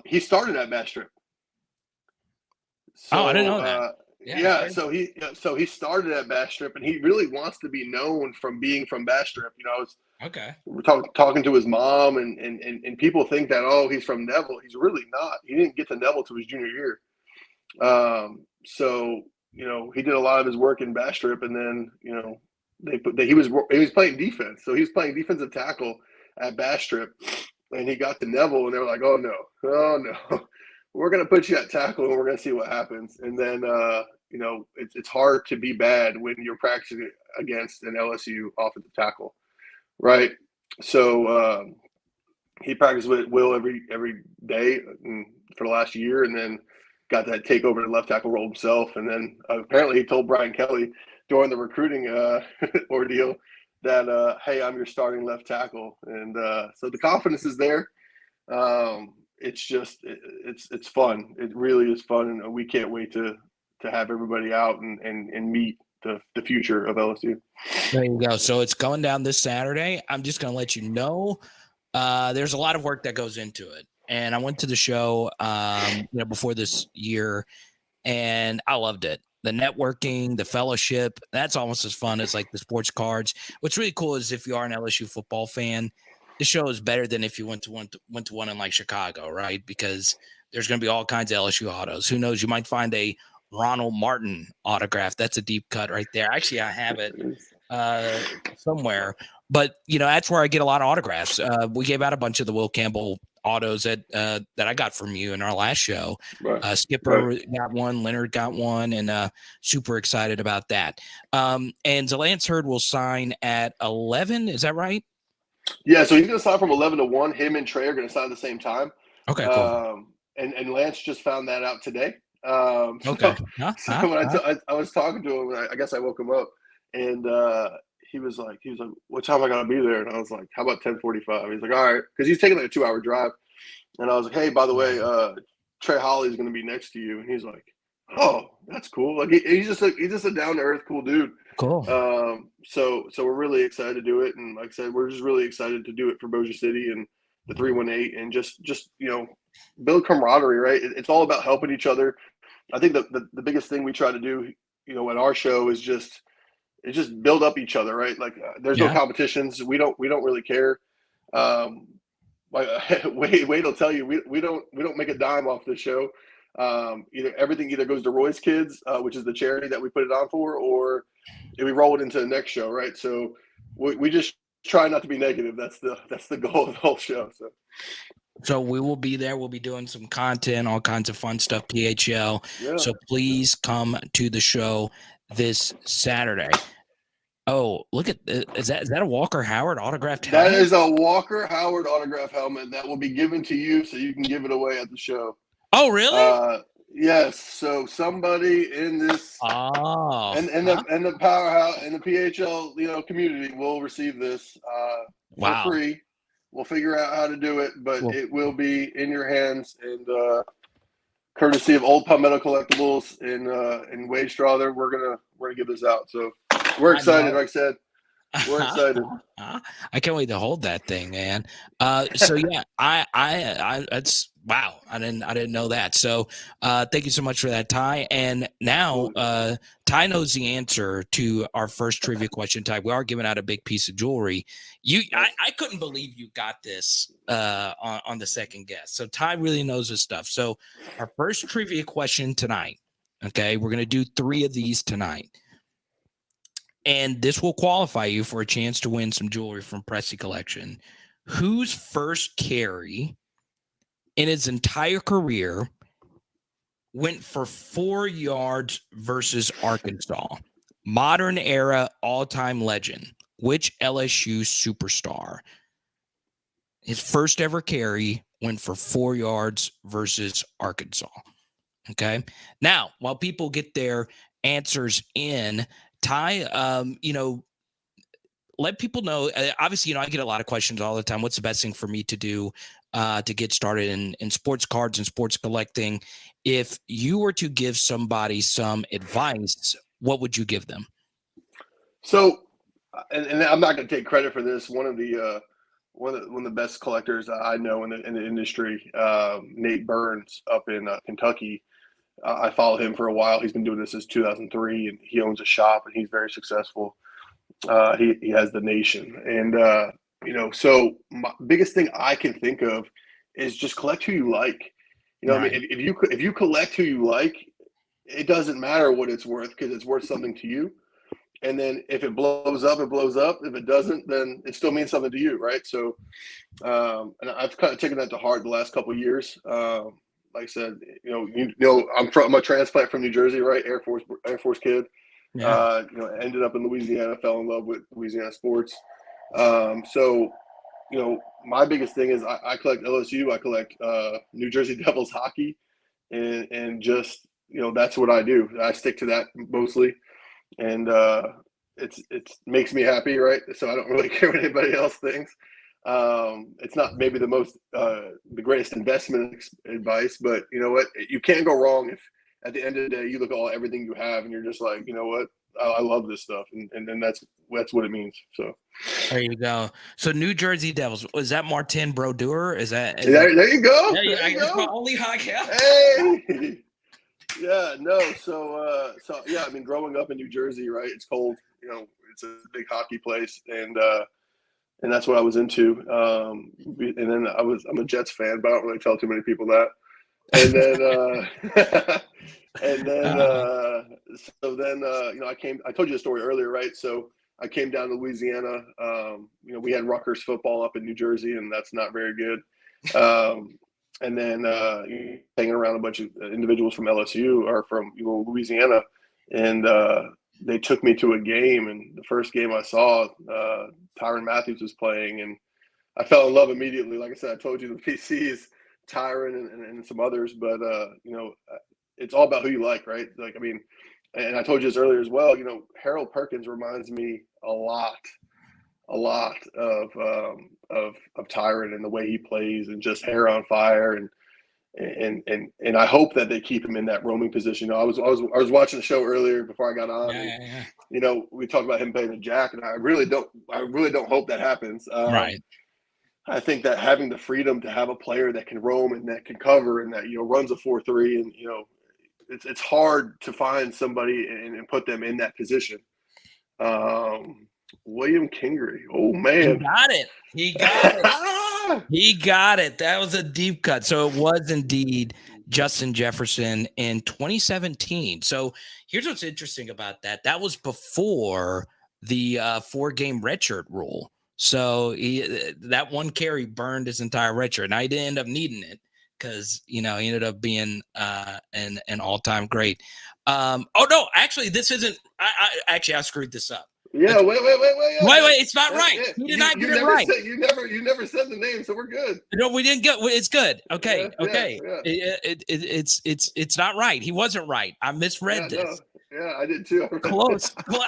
He started at Bastrop. So, I didn't know that. So he started at Bastrop, and he really wants to be known from being from Bastrop. We're talking to his mom, and people think that he's from Neville. He's really not. He didn't get to Neville till his junior year. So he did a lot of his work in Bastrop, and then he was playing defense, so he was playing defensive tackle at Bastrop, and he got to Neville, and they were like, oh no, we're gonna put you at tackle, and we're gonna see what happens. And then it's hard to be bad when you're practicing against an LSU offensive tackle, right? So he practiced with Will every day for the last year, and then got to take over the left tackle role himself. And then apparently he told Brian Kelly during the recruiting ordeal that, hey, I'm your starting left tackle. And so the confidence is there. It's just it's fun. It really is fun, and we can't wait to have everybody out and meet the future of LSU. There you go. So it's going down this Saturday. I'm just going to let you know there's a lot of work that goes into it. And I went to the show before this year, and I loved it. The networking, the fellowship, that's almost as fun as like the sports cards. What's really cool is if you are an LSU football fan, the show is better than if you went to one in like Chicago, right? Because there's going to be all kinds of LSU autos. Who knows? You might find a Ronald Martin autograph. That's a deep cut right there. Actually, I have it somewhere. But, that's where I get a lot of autographs. We gave out a bunch of the Will Campbell autos that I got from you in our last show. Right. Skipper got one, Leonard got one, and super excited about that. And Lance Hurd will sign at 11. Is that right? Yeah, so he's going to sign from 11 to 1. Him and Trey are going to sign at the same time. Okay, cool. And Lance just found that out today. Okay. So when I was talking to him, I guess I woke him up, and he was like, what time am I going to be there? And I was like, how about 10:45? He's like, all right, because he's taking like a 2-hour drive. And I was like, hey, by the way, Trey Holly is going to be next to you. And he's like, oh, that's cool. Like he's just a down to earth, cool dude. Cool. So we're really excited to do it, and like I said, we're just really excited to do it for Bossier City and the 318, and just build camaraderie. Right? It's all about helping each other. I think the biggest thing we try to do, at our show is just build up each other. Right? Like there's no competitions. We don't really care. Wade will tell you we don't make a dime off this show. Everything either goes to Roy's Kids, which is the charity that we put it on for, or we roll it into the next show, right? So we just try not to be negative. That's the goal of the whole show. So we will be there. We'll be doing some content, all kinds of fun stuff, PHL. Yeah. So please come to the show this Saturday. Oh, look at is that a Walker Howard autographed helmet? That is a Walker Howard autograph helmet that will be given to you, so you can give it away at the show. Oh, really? Yes. So somebody in this and the powerhouse and the PHL community will receive this for free. We'll figure out how to do it, but Well, it will be in your hands. And courtesy of Old Palmetto Collectibles and Wade Strother, we're gonna give this out. So we're I excited. know. Like I said, we're excited. I can't wait to hold that thing, man. So yeah, that's wow. I didn't know that. So, thank you so much for that, Ty. And now, Ty knows the answer to our first trivia question. Ty, we are giving out a big piece of jewelry. I couldn't believe you got this on the second guess. So Ty really knows his stuff. So our first trivia question tonight. Okay, we're gonna do 3 of these tonight. And this will qualify you for a chance to win some jewelry from Pressy Collection. Whose first carry in his entire career went for 4 yards versus Arkansas? Modern era all-time legend. Which LSU superstar? His first ever carry went for 4 yards versus Arkansas. Okay. Now, while people get their answers in, Ty, let people know. Obviously, I get a lot of questions all the time. What's the best thing for me to do to get started in sports cards and sports collecting? If you were to give somebody some advice, what would you give them? So, and I'm not going to take credit for this. One of the best collectors I know in the industry, Nate Burns up in Kentucky. I followed him for a while. He's been doing this since 2003, and he owns a shop, and he's very successful. He has the nation, and so my biggest thing I can think of is just collect who you like. Right. I mean, if you collect who you like, it doesn't matter what it's worth because it's worth something to you. And then if it blows up, it blows up. If it doesn't, then it still means something to you, right? So, and I've kind of taken that to heart the last couple of years. Like I said, I'm a transplant from New Jersey, right? Air Force kid. Yeah. Ended up in Louisiana, fell in love with Louisiana sports. My biggest thing is I collect LSU, I collect New Jersey Devils hockey, and just that's what I do. I stick to that mostly, and it makes me happy, right? So I don't really care what anybody else thinks. It's not maybe the greatest investment advice, but you know what? You can't go wrong if at the end of the day you look at everything you have and you're just like, you know what? I love this stuff, and then that's what it means. So There you go. So New Jersey Devils, was that Martin Brodeur? there you go. There you go. My only hockey. Hey. Yeah, no. So yeah, I mean, growing up in New Jersey, right? It's cold. It's a big hockey place, and that's what I was into. And then I'm a Jets fan, but I don't really tell too many people that. And then I told you the story earlier, right? So I came down to Louisiana. We had Rutgers football up in New Jersey, and that's not very good. And then hanging around a bunch of individuals from LSU or from Louisiana, and they took me to a game. And the first game I saw, Tyrann Mathieu was playing, and I fell in love immediately. Like I said, I told you the PCs, Tyrann and some others, but it's all about who you like, right? Like, I mean, and I told you this earlier as well. Harold Perkins reminds me a lot of Tyrann and the way he plays, and just hair on fire, and I hope that they keep him in that roaming position. I was watching the show earlier before I got on. Yeah. We talked about him playing the jack, and I really don't hope that happens. Right. I think that having the freedom to have a player that can roam and that can cover and that runs a 4-3, and it's hard to find somebody and put them in that position. William Kingery. Oh man, he got it. He got it. That was a deep cut. So it was indeed Justin Jefferson in 2017. So here's what's interesting about that. That was before the 4-game redshirt rule. So that one carry burned his entire redshirt. Now he didn't end up needing it because he ended up being an all-time great. Oh no, actually this isn't. I screwed this up. Yeah, wait. It's not right. You did not get it right. You never said the name, so we're good. No, we didn't get. It's good. Okay. Yeah. It's not right. He wasn't right. I misread this. Yeah, I did too. Close. Well,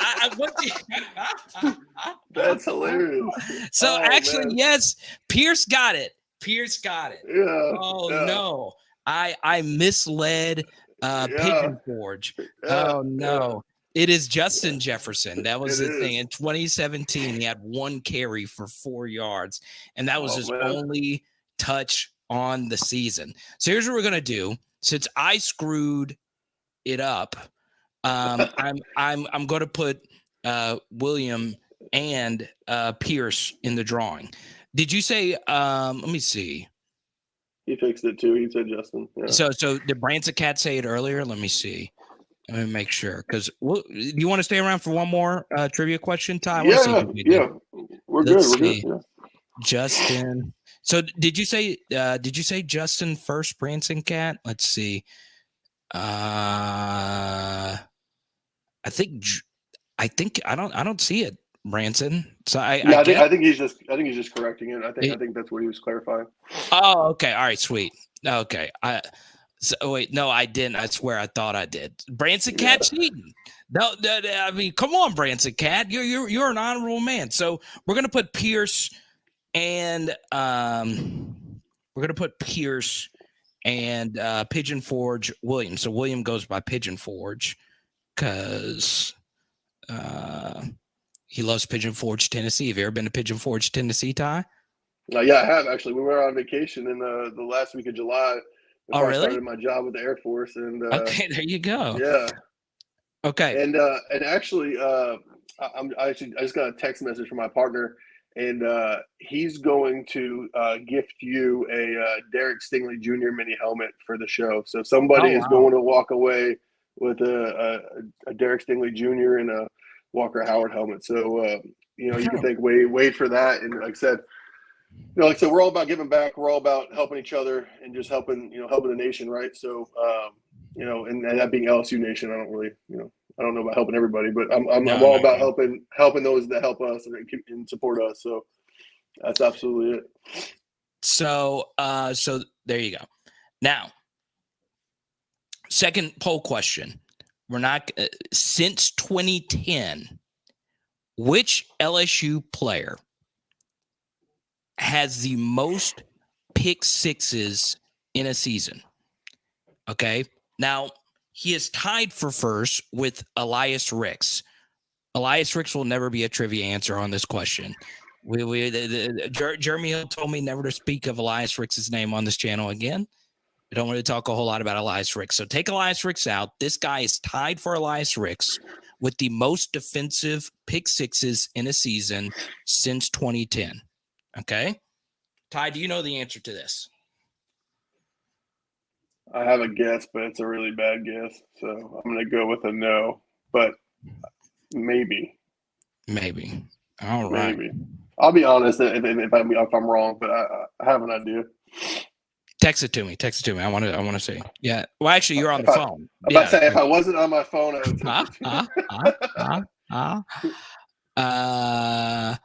That's hilarious. So actually, man. yes, Pierce got it. Yeah. Oh Yeah. no, I misled Yeah. Pigeon Forge. Yeah. Oh Yeah. no, it is Justin Jefferson. That was It the thing. is. In 2017, he had 1 carry for 4 yards, and that was Oh his man. only touch on the season. So here's what we're gonna do. Since I screwed it up, I'm going to put William and Pierce in the drawing. Did you say? Let me see. He fixed it too. He said Justin. Yeah. So did Branson Cat say it earlier? Let me see. Let me make sure. Because do you want to stay around for one more trivia question, Ty? I want to see Yeah. who we did. Yeah. We're Let's good. We're see. good. Yeah. Justin. So did you say Justin first, Branson Cat? Let's see. I think I don't see it, Branson. So I guess. I think he's just correcting it. I think that's what he was clarifying. Oh, okay. All right, sweet. Okay. Wait, no, I didn't. I swear I thought I did. Branson Cat cheating. No, I mean, come on, Branson Cat. You're an honorable man. So we're gonna put Pierce and Pigeon Forge William. So William goes by Pigeon Forge because he loves Pigeon Forge, Tennessee. Have you ever been to Pigeon Forge, Tennessee, Ty? Yeah, I have actually. We were on vacation in the last week of July before Oh, I really? started my job with the Air Force, and Okay, there you go. yeah, Okay. and actually, I just got a text message from my partner, and he's going to gift you a Derek Stingley Jr. mini helmet for the show. So somebody is going to walk away with a Derek Stingley Jr. and a Walker Howard helmet. So you can think wait for that, and like I said. Like I said, we're all about giving back. We're all about helping each other and just helping the nation, right? So, and that being LSU Nation, I don't really, I don't know about helping everybody, but I'm all about helping those that help us and support us. So that's absolutely it. So there you go. Now, second poll question. We're not since 2010. Which LSU player has the most pick sixes in a season? Okay. Now, he is tied for first with Elias Ricks. Elias Ricks will never be a trivia answer on this question. Jeremy Hill told me never to speak of Elias Ricks' name on this channel again. I don't want to talk a whole lot about Elias Ricks. So take Elias Ricks out. This guy is tied for Elias Ricks with the most defensive pick sixes in a season since 2010. Okay. Ty, do you know the answer to this? I have a guess, but it's a really bad guess. So I'm going to go with a no, but maybe. All right. Maybe. I'll be honest if I'm wrong, but I have an idea. Text it to me. I want to see. Yeah. Well, actually, you're on the phone. I'm about to say if I wasn't on my phone, I would text it to you.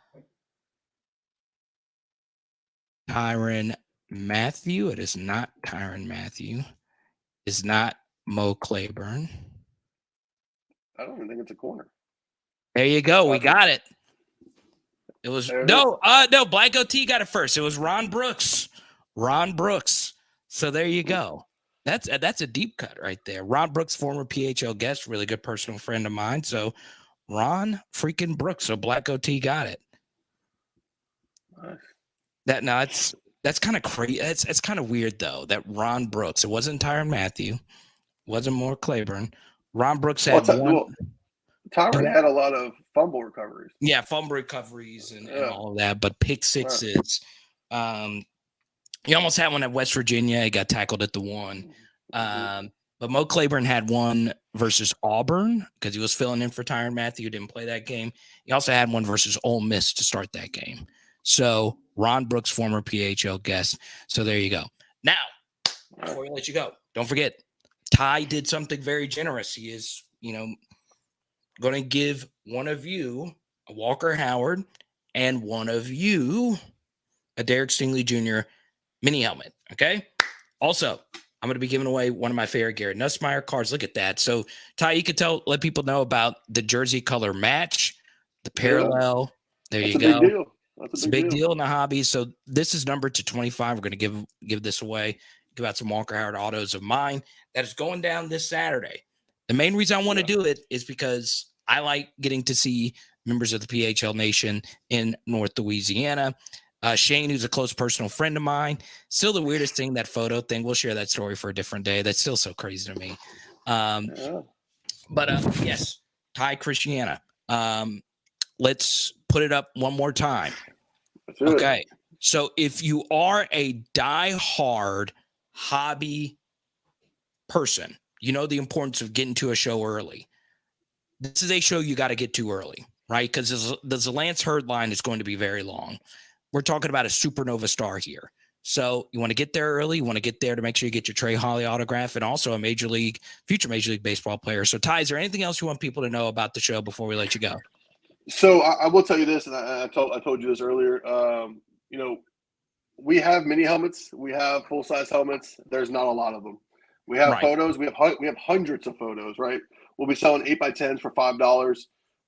Tyrann Mathieu. It is not Tyrann Mathieu. It's not Mo Claiborne. I don't even think it's a corner. There you go. We got it. It was no. Black OT got it first. It was Ron Brooks. So there you go. That's a deep cut right there. Ron Brooks, former PHL guest, really good personal friend of mine. So Ron freaking Brooks. So Black OT got it. Nice. That's kind of crazy. It's kind of weird though that Ron Brooks. It wasn't Tyrann Mathieu. Wasn't Mo Claiborne. Ron Brooks had one. Tyrann had a lot of fumble recoveries. Yeah, fumble recoveries and all of that. But pick sixes. He almost had one at West Virginia. He got tackled at the one. But Mo Claiborne had one versus Auburn because he was filling in for Tyrann Mathieu. Didn't play that game. He also had one versus Ole Miss to start that game. So Ron Brooks, former PHL guest. So there you go. Now, before we let you go, don't forget, Ty did something very generous. He is, going to give one of you a Walker Howard and one of you a Derek Stingley Jr. mini helmet. Okay. Also, I'm going to be giving away one of my favorite Garrett Nussmeier cards. Look at that. So, Ty, you could let people know about the jersey color match, the parallel. There That's you a big go. deal. It's a big deal in the hobby. So this is numbered to 25. We're going to give this away. Give out some Walker Howard autos of mine that is going down this Saturday. The main reason I want to do it is because I like getting to see members of the PHL Nation in North Louisiana. Shane, who's a close personal friend of mine, still the weirdest thing, that photo thing. We'll share that story for a different day. That's still so crazy to me. But yes, Ty, Christiana. Let's put it up one more time. Okay. So if you are a die-hard hobby person, you know the importance of getting to a show early. This is a show you got to get to early, right? Because the Zalance herd line is going to be very long. We're talking about a supernova star here. So you want to get there early. You want to get there to make sure you get your Trey Holly autograph, and also a future Major League Baseball player. So, Ty, is there anything else you want people to know about the show before we let you go? So I will tell you this, and I told you this earlier. You know, we have mini helmets. We have full-size helmets. There's not a lot of them. We have photos. We have hundreds of photos, right? We'll be selling 8x10s for $5.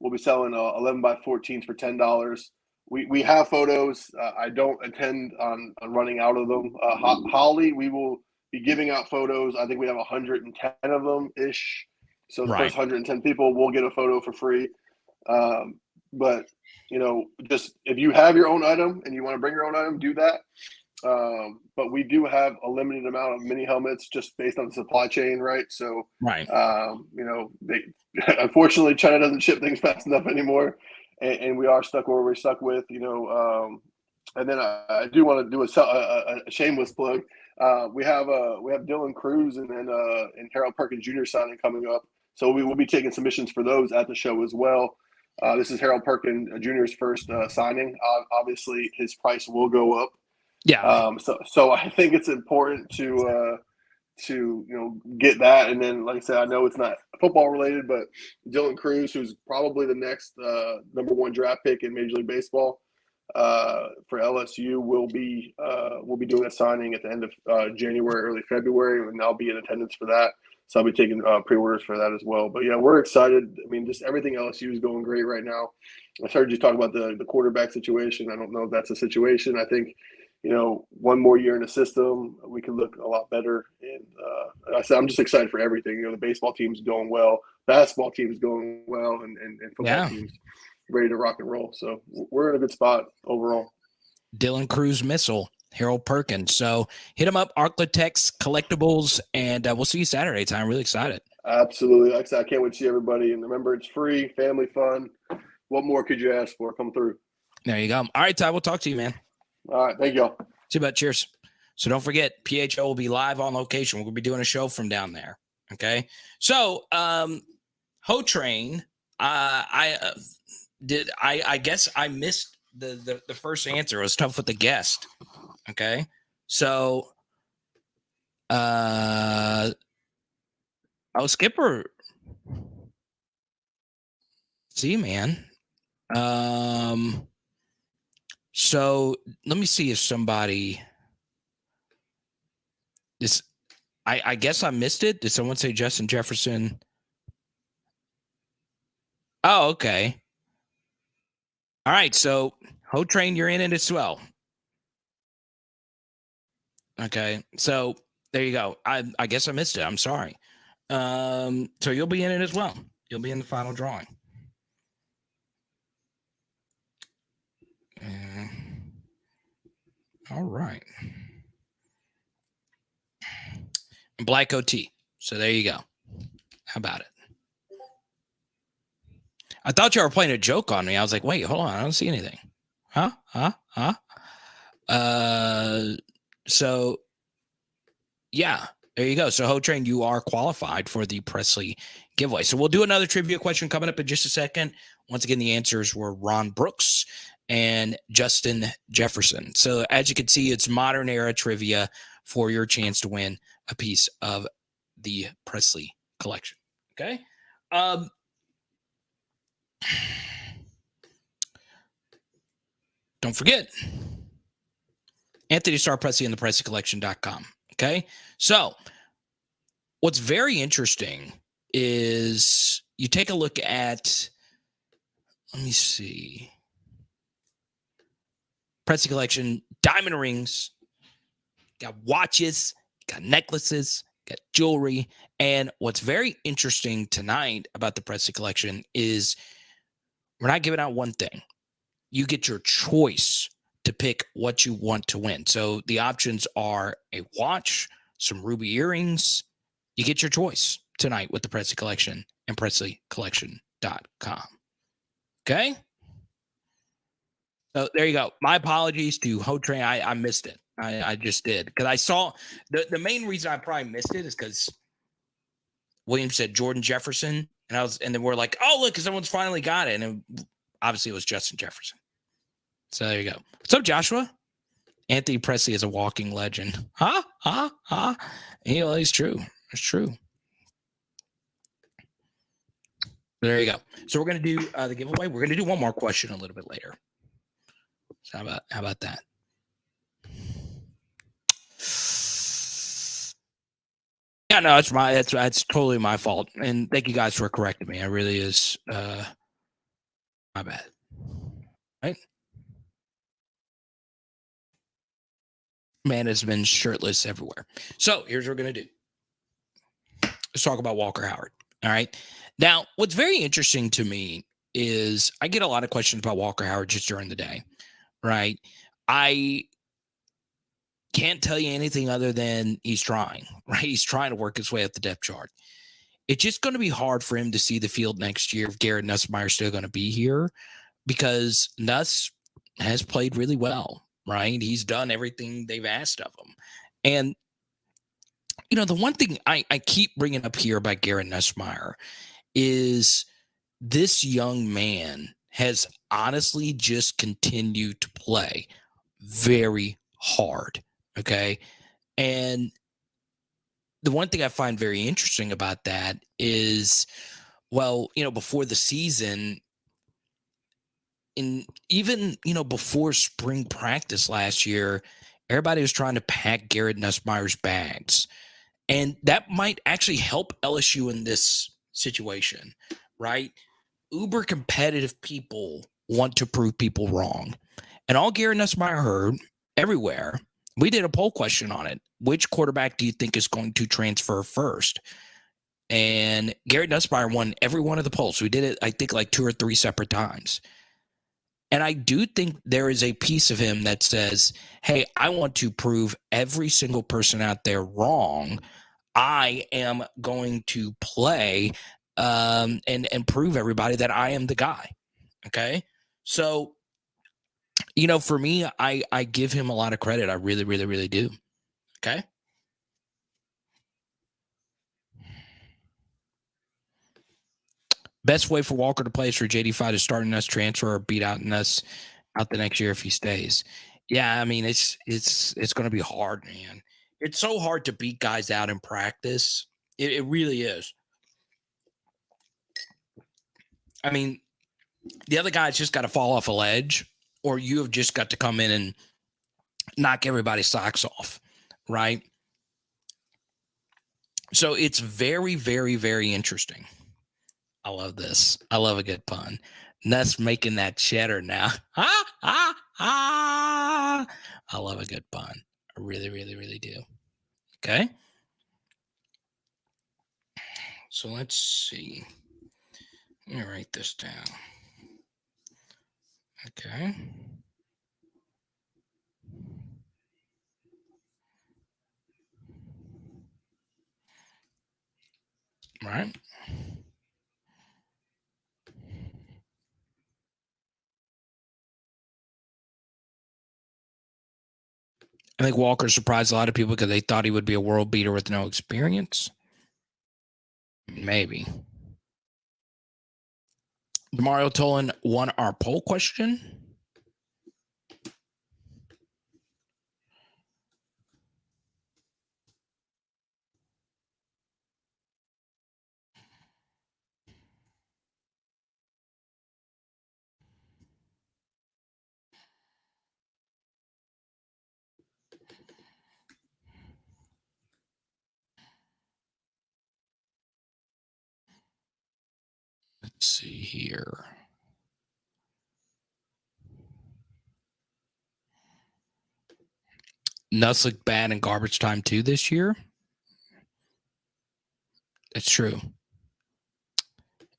We'll be selling 11x14s for $10. We have photos. I don't intend on running out of them. Holly, we will be giving out photos. I think we have 110 of them ish. So the first 110 people will get a photo for free. But you know, just if you have your own item and you want to bring your own item, do that. But we do have a limited amount of mini helmets just based on the supply chain, right? So, you know, unfortunately, China doesn't ship things fast enough anymore, and we are stuck where we're stuck with, you know. And then I do want to do a shameless plug. We have Dylan Cruz and Harold Perkins Jr. signing coming up, so we will be taking submissions for those at the show as well. This is Harold Perkins Jr.'s first signing. Obviously, his price will go up. Yeah. So I think it's important to you know, get that. And then, like I said, I know it's not football related, but Dylan Cruz, who's probably the next number one draft pick in Major League Baseball for LSU, will be doing a signing at the end of January, early February, and I'll be in attendance for that. So I'll be taking pre-orders for that as well. But yeah, we're excited. I mean, just everything LSU is going great right now. I heard you talk about the quarterback situation. I don't know if that's a situation. I think, you know, one more year in the system, we could look a lot better. And I said, I'm just excited for everything. You know, the baseball team's going well, basketball team's going well, and football team's ready to rock and roll. So we're in a good spot overall. Dylan Cruz missile. Harold Perkins. So hit him up, Arklatex Collectibles, and we'll see you Saturday, Ty. I'm really excited. Absolutely. Like I said, I can't wait to see everybody. And remember, it's free, family fun. What more could you ask for? Come through. There you go. All right, Ty, we'll talk to you, man. All right. Thank y'all. See you, bud. Cheers. So don't forget, PHL will be live on location. We're going to be doing a show from down there. Okay. So, Ho Train, I guess I missed the first answer. It was tough with the guest. Okay. So, Skipper. See, man. So let me see if somebody this. I guess I missed it. Did someone say Justin Jefferson? Oh, okay. All right. So Ho Train, you're in it as well. Okay. So there you go. I guess I missed it. I'm sorry. So you'll be in it as well. You'll be in the final drawing. All right. Black OT. So there you go. How about it? I thought you were playing a joke on me. I was like, wait, hold on. I don't see anything. Huh? So yeah, there you go. So Ho Train, you are qualified for the Presley giveaway. So we'll do another trivia question coming up in just a second. Once again, the answers were Ron Brooks and Justin Jefferson. So as you can see, it's modern era trivia for your chance to win a piece of the Presley collection. Okay. Don't forget Anthony Starr Presley and the PresleyCollection.com. Okay. So what's very interesting is you take a look at, let me see, Pressy collection, diamond rings, got watches, got necklaces, got jewelry. And what's very interesting tonight about the Pressy collection is we're not giving out one thing. You get your choice to pick what you want to win. So the options are a watch, some ruby earrings. You get your choice tonight with the Pressy collection and PressyCollection.com. Okay. So there you go. My apologies to Ho Train. I missed it. I just did because I saw the main reason I probably missed it is because William said Jordan Jefferson, and then we're like, oh look, someone's finally got it, and obviously it was Justin Jefferson. So there you go. What's up, Joshua? Anthony Pressy is a walking legend. He's true. It's true. There you go. So we're gonna do the giveaway. We're gonna do one more question a little bit later. So how about that? Yeah, no, that's totally my fault. And thank you guys for correcting me. It really is my bad. Right? Man has been shirtless everywhere. So here's what we're gonna do. Let's talk about Walker Howard. All right. Now, what's very interesting to me is I get a lot of questions about Walker Howard just during the day. Right. I can't tell you anything other than he's trying, right? He's trying to work his way up the depth chart. It's just going to be hard for him to see the field next year if Garrett Nussmeier's still going to be here because Nuss has played really well, right? He's done everything they've asked of him. And, the one thing I keep bringing up here about Garrett Nussmeier is this young man has honestly just continued to play very hard. Okay. And the one thing I find very interesting about that is, well, before the season, and even, before spring practice last year, everybody was trying to pack Garrett Nussmeier's bags. And that might actually help LSU in this situation, right? Uber competitive people want to prove people wrong. And all Garrett Nussmeier heard everywhere, we did a poll question on it. Which quarterback do you think is going to transfer first? And Garrett Nussmeier won every one of the polls. We did it, I think, like 2 or 3 separate times. And I do think there is a piece of him that says, hey, I want to prove every single person out there wrong. I am going to play and prove everybody that I am the guy. Okay. So, for me, I give him a lot of credit. I really, really, really do. Okay. Best way for Walker to play is for JD5 to start in us, transfer, or beat out in us out the next year if he stays. Yeah, I mean it's going to be hard, man. It's so hard to beat guys out in practice. It really is. I mean, the other guy's just got to fall off a ledge, or you have just got to come in and knock everybody's socks off, right? So it's very, very, very interesting. I love this. I love a good pun. Nuss making that cheddar now. I love a good pun. I really, really, really do. Okay. So let's see. Let me write this down. Okay. All right. I think Walker surprised a lot of people because they thought he would be a world beater with no experience. Maybe. Demario Tolan won our poll question. Let's see here. Nuss looked bad in garbage time too this year. That's true.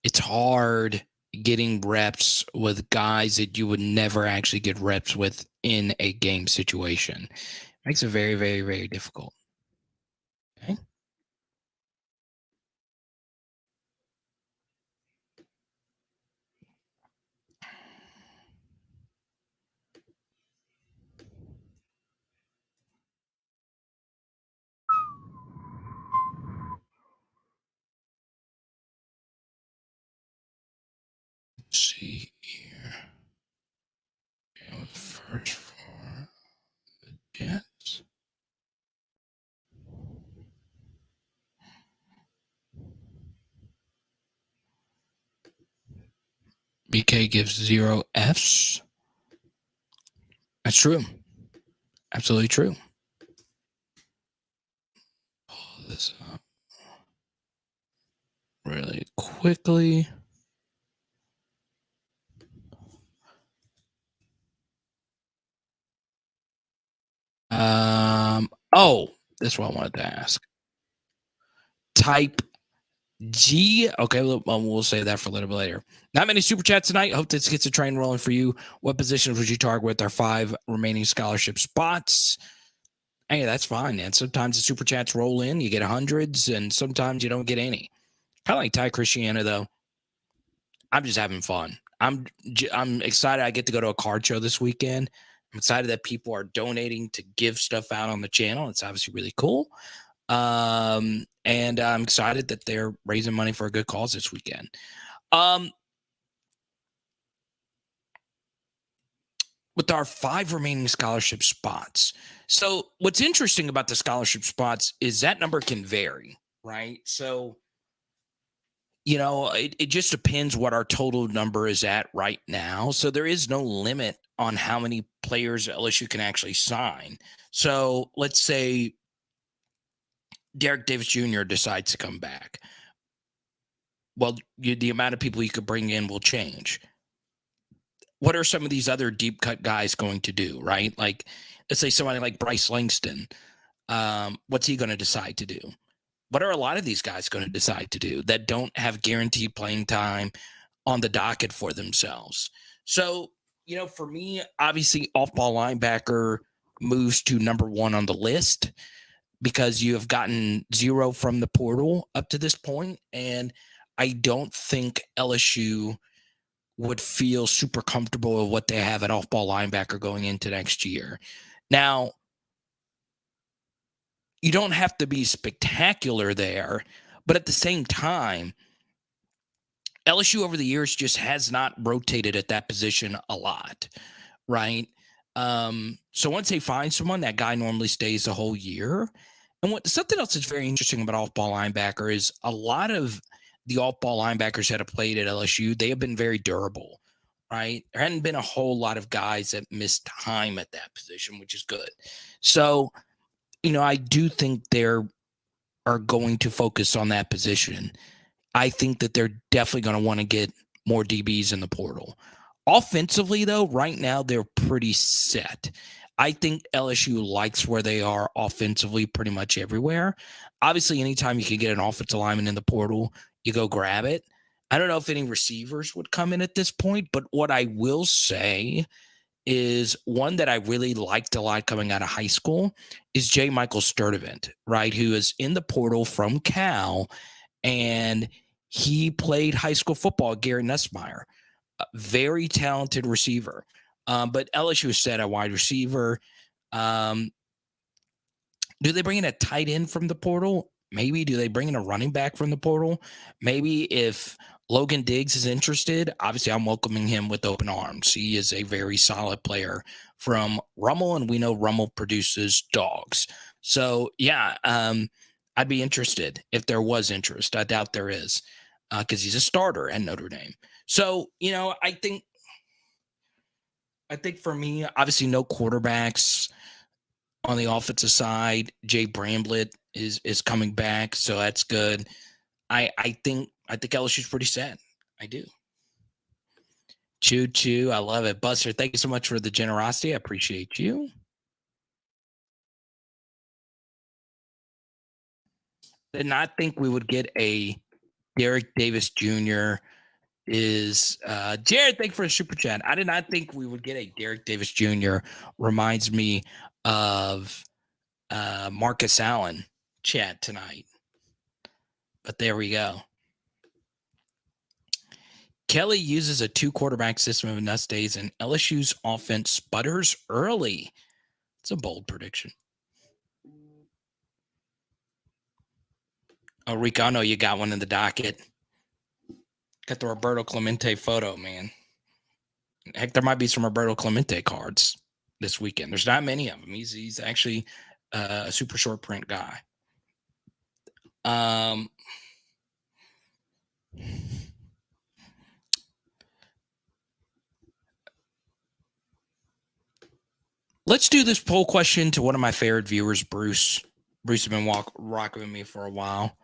It's hard getting reps with guys that you would never actually get reps with in a game situation. Makes it very, very, very difficult. Okay. Let's see here. First for the Jets. BK gives 0 Fs. That's true. Absolutely true. Pull this up really quickly. Oh, this is what I wanted to ask. Type G. Okay, we'll save that for a little bit later. Not many super chats tonight. Hope this gets a train rolling for you. What positions would you target with our 5 remaining scholarship spots? Hey, that's fine, man. Sometimes the super chats roll in, you get hundreds, and sometimes you don't get any. Kind of like Ty Christiana, though. I'm just having fun. I'm excited. I get to go to a card show this weekend. I'm excited that people are donating to give stuff out on the channel. It's obviously really cool. And I'm excited that they're raising money for a good cause this weekend. With our 5 remaining scholarship spots. So what's interesting about the scholarship spots is that number can vary, right? So, it just depends what our total number is at right now. So there is no limit on how many players LSU can actually sign. So let's say Derek Davis Jr. decides to come back. Well, the amount of people you could bring in will change. What are some of these other deep cut guys going to do, right? Like, let's say somebody like Bryce Langston. What's he going to decide to do? What are a lot of these guys going to decide to do that don't have guaranteed playing time on the docket for themselves? So, for me, obviously, off-ball linebacker moves to number 1 on the list because you have gotten 0 from the portal up to this point, and I don't think LSU would feel super comfortable with what they have at off-ball linebacker going into next year. Now, you don't have to be spectacular there, but at the same time, LSU over the years just has not rotated at that position a lot, right? So once they find someone, that guy normally stays the whole year. And something else that's very interesting about off-ball linebacker is a lot of the off-ball linebackers that have played at LSU, they have been very durable, right? There hadn't been a whole lot of guys that missed time at that position, which is good. So, I do think they're going to focus on that position. I think that they're definitely going to want to get more DBs in the portal. Offensively, though, right now they're pretty set. I think LSU likes where they are offensively pretty much everywhere. Obviously, anytime you can get an offensive lineman in the portal, you go grab it. I don't know if any receivers would come in at this point, but what I will say is one that I really liked a lot coming out of high school is J. Michael Sturdivant, right, who is in the portal from Cal, and he played high school football at Gary Nussmeier. A very talented receiver. But LSU is set at wide receiver. Do they bring in a tight end from the portal? Maybe. Do they bring in a running back from the portal? Maybe. If Logan Diggs is interested, obviously I'm welcoming him with open arms. He is a very solid player from Rummel, and we know Rummel produces dogs. So, yeah, I'd be interested if there was interest. I doubt there is because he's a starter at Notre Dame. So, I think for me, obviously no quarterbacks on the offensive side. Jay Bramblett is coming back, so that's good. I think LSU's pretty set. I do. Choo choo. I love it. Buster, thank you so much for the generosity. I appreciate you. Did not think we would get a Derek Davis Jr. is Jared, thank you for a super chat. I did not think we would get a Derek Davis Jr. Reminds me of Marcus Allen chat tonight. But there we go. Kelly uses a 2-quarterback system of Nuss days, and LSU's offense sputters early. It's a bold prediction. Oh, Rico, I know you got one in the docket. Got the Roberto Clemente photo, man. Heck, there might be some Roberto Clemente cards this weekend. There's not many of them. He's actually a super short print guy. Let's do this poll question to one of my favorite viewers, Bruce. Bruce has been rocking with me for a while.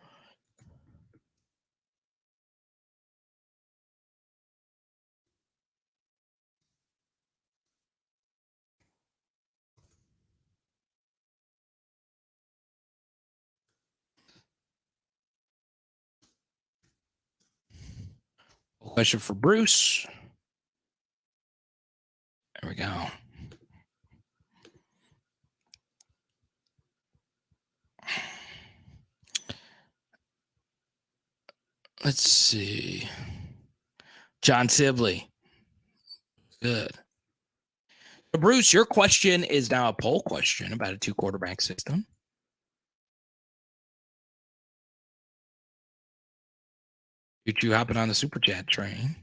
Question for Bruce. There we go. Let's see. John Sibley. Good. So Bruce, your question is now a poll question about a 2-quarterback system. You hopping on the super chat train.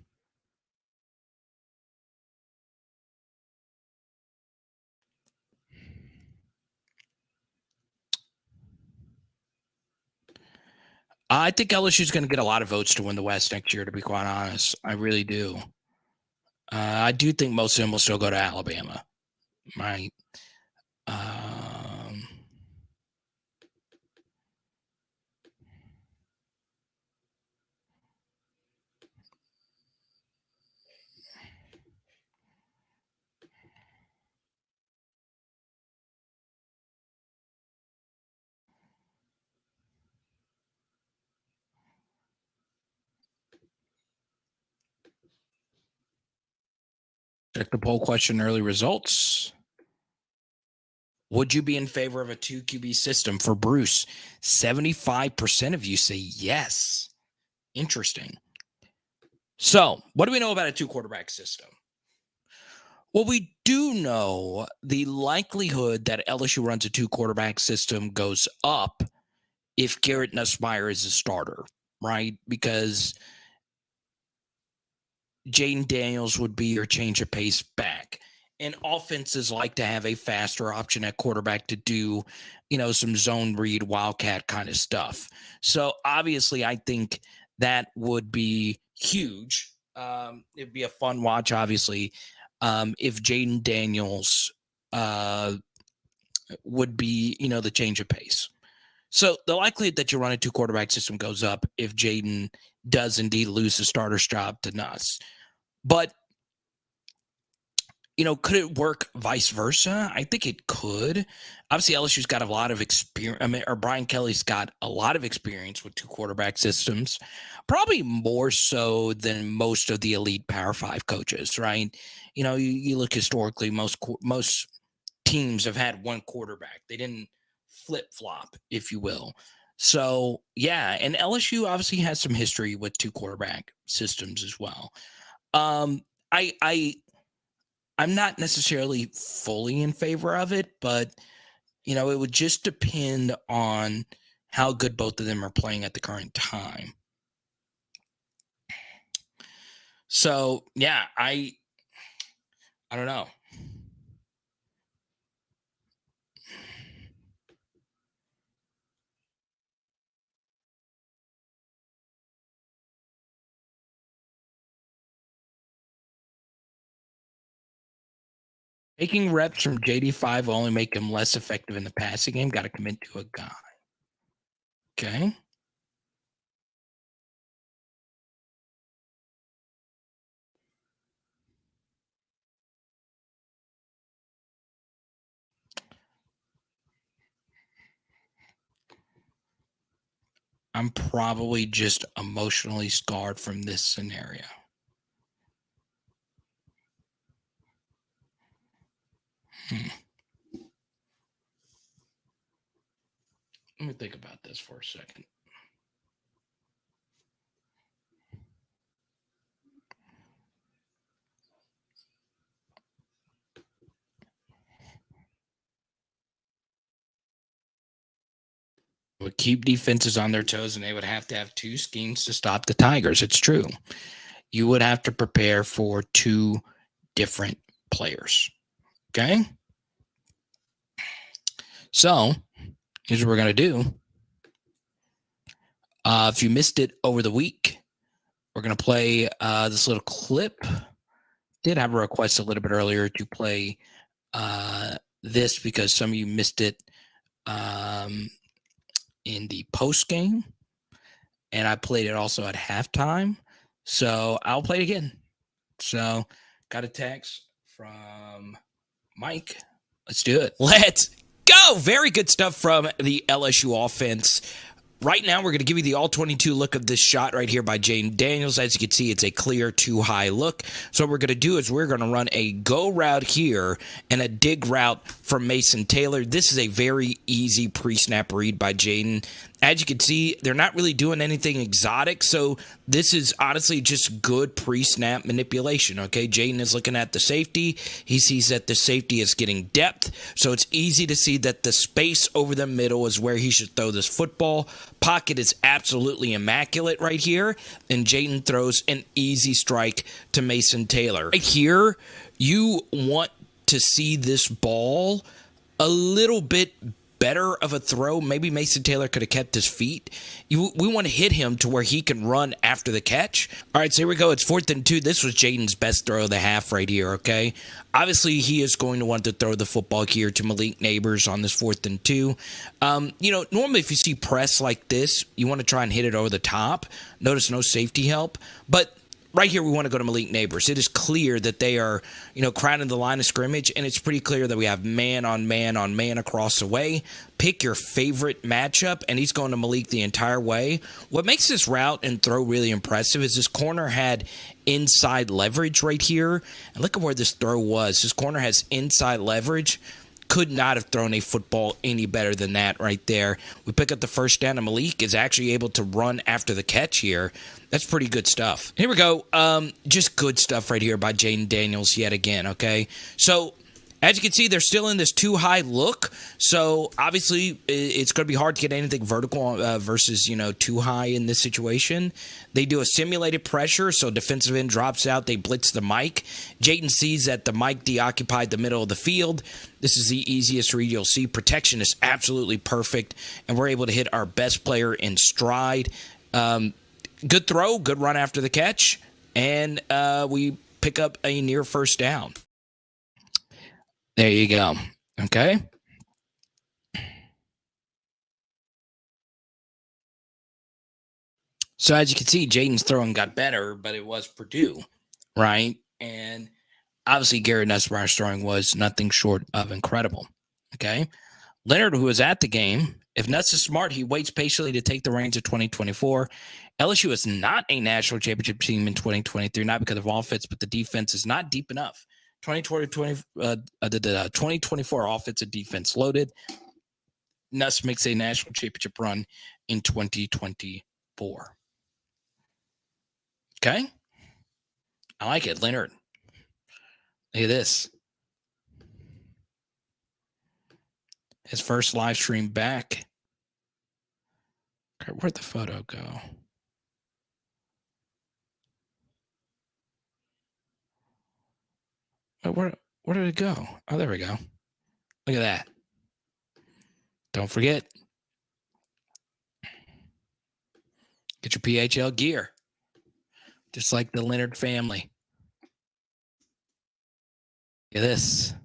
I think LSU is going to get a lot of votes to win the West next year, to be quite honest. I really do. I do think most of them will still go to Alabama. Right. Check the poll question early results. Would you be in favor of a 2 QB system for Bruce? 75% of you say yes. Interesting. So, what do we know about a 2-quarterback system? Well, we do know the likelihood that LSU runs a 2-quarterback system goes up if Garrett Nussmeier is a starter, right? Because Jaden Daniels would be your change of pace back. And offenses like to have a faster option at quarterback to do, some zone read, wildcat kind of stuff. So obviously, I think that would be huge. It'd be a fun watch, obviously, if Jaden Daniels would be, the change of pace. So the likelihood that you run a 2-quarterback system goes up if Jaden does indeed lose the starter's job to Nuss. But, could it work vice versa? I think it could. Obviously, LSU's got a lot of experience. Or Brian Kelly's got a lot of experience with 2-quarterback systems, probably more so than most of the elite Power 5 coaches, right? You look historically, most teams have had one quarterback. They didn't flip-flop, if you will. So, yeah, and LSU obviously has some history with 2-quarterback systems as well. I'm not necessarily fully in favor of it, but it would just depend on how good both of them are playing at the current time. So, yeah, I don't know. Taking reps from JD5 will only make him less effective in the passing game. Got to commit to a guy. Okay. I'm probably just emotionally scarred from this scenario. Let me think about this for a second. Would keep defenses on their toes, and they would have to have two schemes to stop the Tigers. It's true. You would have to prepare for two different players. Okay? So, here's what we're going to do. If you missed it over the week, we're going to play this little clip. Did have a request a little bit earlier to play this because some of you missed it in the post game, and I played it also at halftime. So I'll play it again. So got a text from Mike. Let's do it. Let's go. Very good stuff from the LSU offense. Right now, we're going to give you the all-22 look of this shot right here by Jaden Daniels. As you can see, it's a clear two-high look. So what we're going to do is we're going to run a go route here and a dig route from Mason Taylor. This is a very easy pre-snap read by Jaden. As you can see, they're not really doing anything exotic, so this is honestly just good pre-snap manipulation, okay? Jaden is looking at the safety. He sees that the safety is getting depth, so it's easy to see that the space over the middle is where he should throw this football. Pocket is absolutely immaculate right here, and Jaden throws an easy strike to Mason Taylor. Right here, you want to see this ball a little bit better of a throw. Maybe Mason Taylor could have kept his feet. We want to hit him to where he can run after the catch. All right, so here we go. It's 4th and 2. This was Jaden's best throw of the half right here, okay? Obviously, he is going to want to throw the football here to Malik Neighbors on this 4th and 2. Normally if you see press like this, you want to try and hit it over the top. Notice no safety help. But right here, we want to go to Malik Neighbors. It is clear that they are, crowding the line of scrimmage, and it's pretty clear that we have man on man on man across the way. Pick your favorite matchup, and he's going to Malik the entire way. What makes this route and throw really impressive is this corner had inside leverage right here. And look at where this throw was. This corner has inside leverage. Could not have thrown a football any better than that right there. We pick up the first down, and Malik is actually able to run after the catch here. That's pretty good stuff. Here we go. Just good stuff right here by Jaden Daniels yet again, okay? So, as you can see, they're still in this too-high look. So, obviously, it's going to be hard to get anything vertical versus, too high in this situation. They do a simulated pressure, so defensive end drops out. They blitz the Mike. Jaden sees that the Mike deoccupied the middle of the field. This is the easiest read you'll see. Protection is absolutely perfect, and we're able to hit our best player in stride. Good throw, good run after the catch, and we pick up a near first down. There you go. Okay. So as you can see, Jaden's throwing got better, but it was Purdue, right? And obviously Garrett Nussmeier's throwing was nothing short of incredible. Okay. Leonard, who was at the game, if Nuss is smart, he waits patiently to take the reins of 2024. LSU is not a national championship team in 2023, not because of offense, but the defense is not deep enough. The 2024 offense and defense loaded. Nuss makes a national championship run in 2024. Okay? I like it. Leonard. Look at this. His first live stream back. Okay, where'd the photo go? Where did it go? Oh, there we go. Look at that. Don't forget. Get your PHL gear. Just like the Leonard family. Look at this.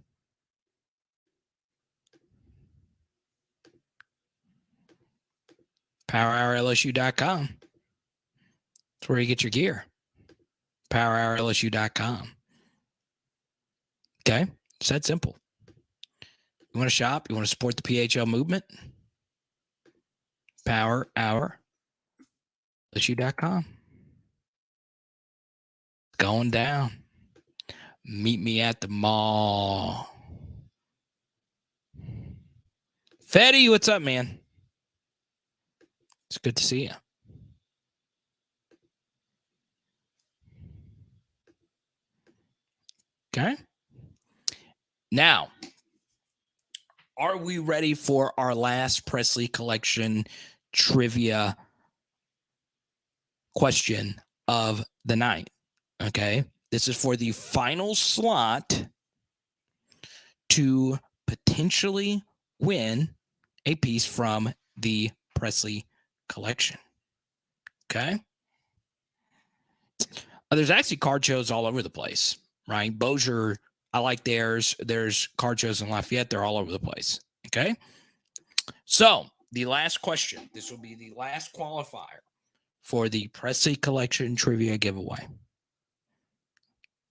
PowerHourLSU.com. That's where you get your gear. PowerHourLSU.com. Okay? It's that simple. You want to shop? You want to support the PHL movement? PowerHour LSU.com. Going down. Meet me at the mall. Fetty, what's up, man? It's good to see you. Okay. Now, are we ready for our last Presley Collection trivia question of the night? Okay. This is for the final slot to potentially win a piece from the Presley Collection. Okay. There's actually card shows all over the place, right? Bossier, I like theirs. There's card shows in Lafayette. They're all over the place. Okay. So the last question, this will be the last qualifier for the Presley Collection trivia giveaway.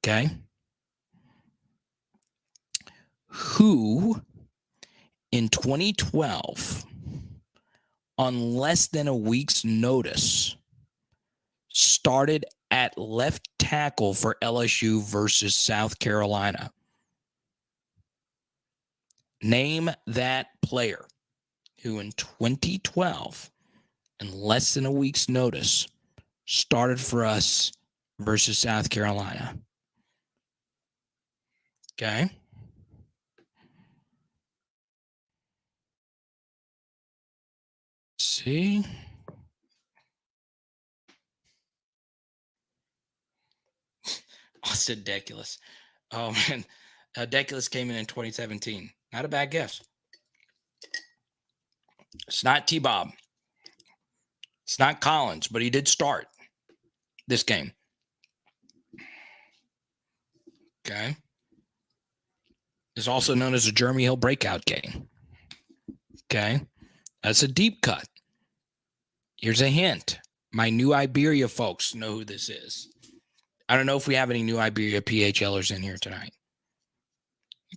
Okay. Who in 2012, on less than a week's notice, started at left tackle for LSU versus South Carolina? Name that player who in 2012, in less than a week's notice, started for us versus South Carolina. Okay. See? Austin Deculus. Oh, man. Deculus came in 2017. Not a bad guess. It's not T-Bob. It's not Collins, but he did start this game. Okay. It's also known as a Jeremy Hill breakout game. Okay. That's a deep cut. Here's a hint. My New Iberia folks know who this is. I don't know if we have any New Iberia PHLers in here tonight.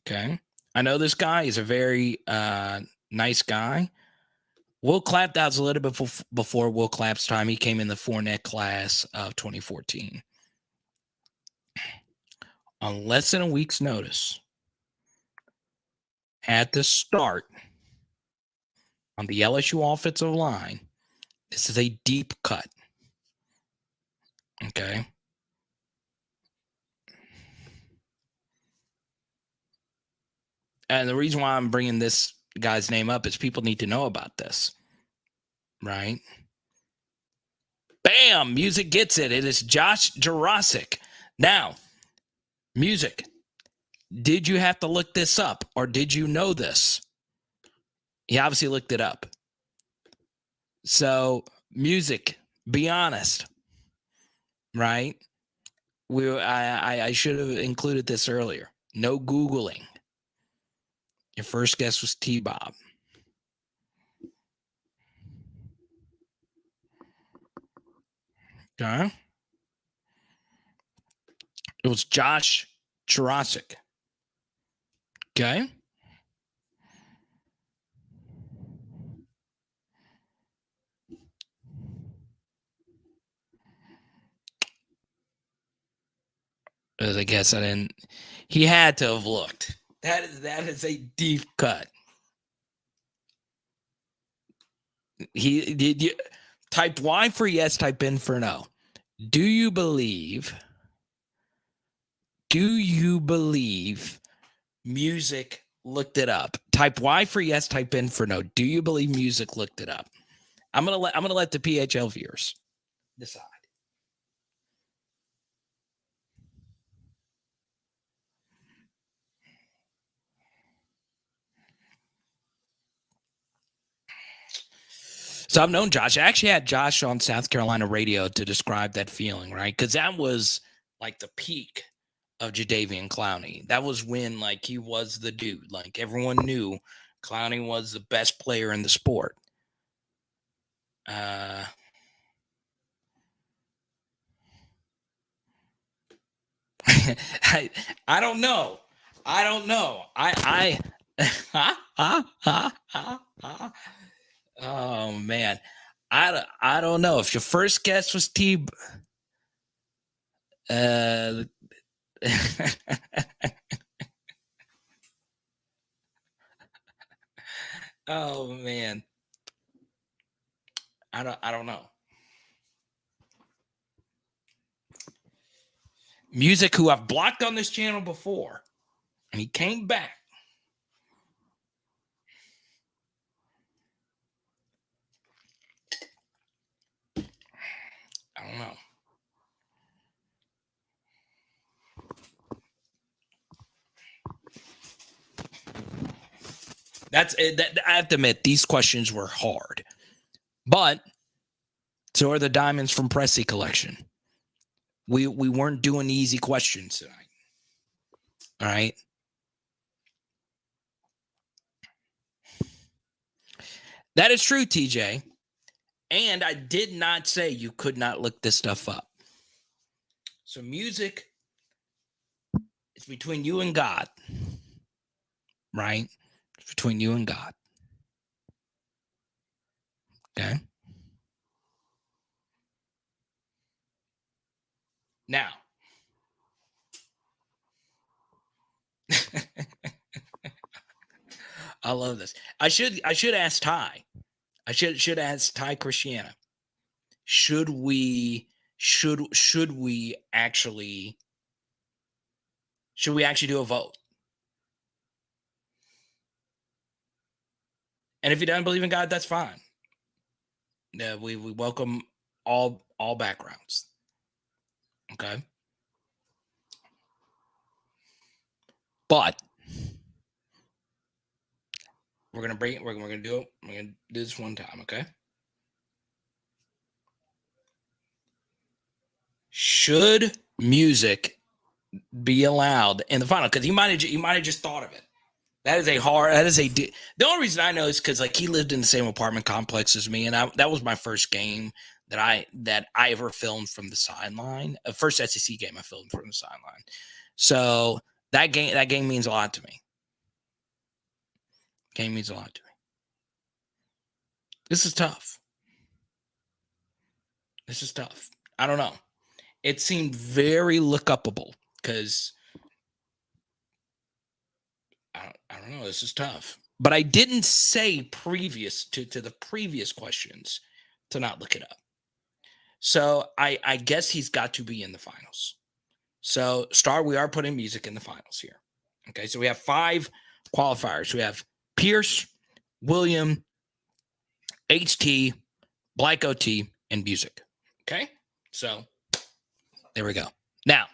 Okay. I know this guy is a very nice guy. Will Clapp, that was a little bit before Will Clapp's time. He came in the Fournette class of 2014. On less than a week's notice, at the start on the LSU offensive line, this is a deep cut. Okay. And the reason why I'm bringing this guy's name up is people need to know about this. Right? Bam! Music gets it. It is Josh Jurasic. Now, Music, did you have to look this up or did you know this? He obviously looked it up. So, Music, be honest. Right? I should have included this earlier. No Googling. Your first guess was T-Bob. Okay. It was Josh Jurasic. Okay. As I guess I didn't. He had to have looked. That is a deep cut. He did you type Y for yes, type in for no. Do you believe Music looked it up? Type Y for yes, type in for no. Do you believe Music looked it up? I'm gonna let the PHL viewers decide. So I've known Josh. I actually had Josh on South Carolina radio to describe that feeling, right? Because that was like the peak of Jadeveon Clowney. That was when like he was the dude. Like everyone knew Clowney was the best player in the sport. I don't know. Oh man. I don't know if your first guess was T. Oh man, I don't know. Music, who I've blocked on this channel before, and he came back. I don't know. That's it. I have to admit, these questions were hard, but so are the diamonds from Pressy Collection. We weren't doing easy questions tonight. All right. That is true, TJ. And I did not say you could not look this stuff up. So music is between you and God, right? It's between you and God. Okay. Now, I love this. I should ask Ty. I should ask Ty Christiana. Should we actually do a vote? And if he doesn't believe in God, that's fine. Yeah, we welcome all backgrounds. Okay. But we're gonna bring it. We're gonna do it. We're gonna do this one time. Okay. Should music be allowed in the final? Because you might have just thought of it. That is a hard. The only reason I know is because like he lived in the same apartment complex as me, and that was my first game that I ever filmed from the sideline. First SEC game I filmed from the sideline. So that game means a lot to me. Game means a lot to me. This is tough. I don't know. It seemed very look upable because I don't know. This is tough. But I didn't say previous to the previous questions to not look it up. So I guess he's got to be in the finals. So Star, we are putting music in the finals here. Okay, so we have 5 qualifiers. We have Pierce, William, HT, Black OT, and music. Okay, so there we go. Now,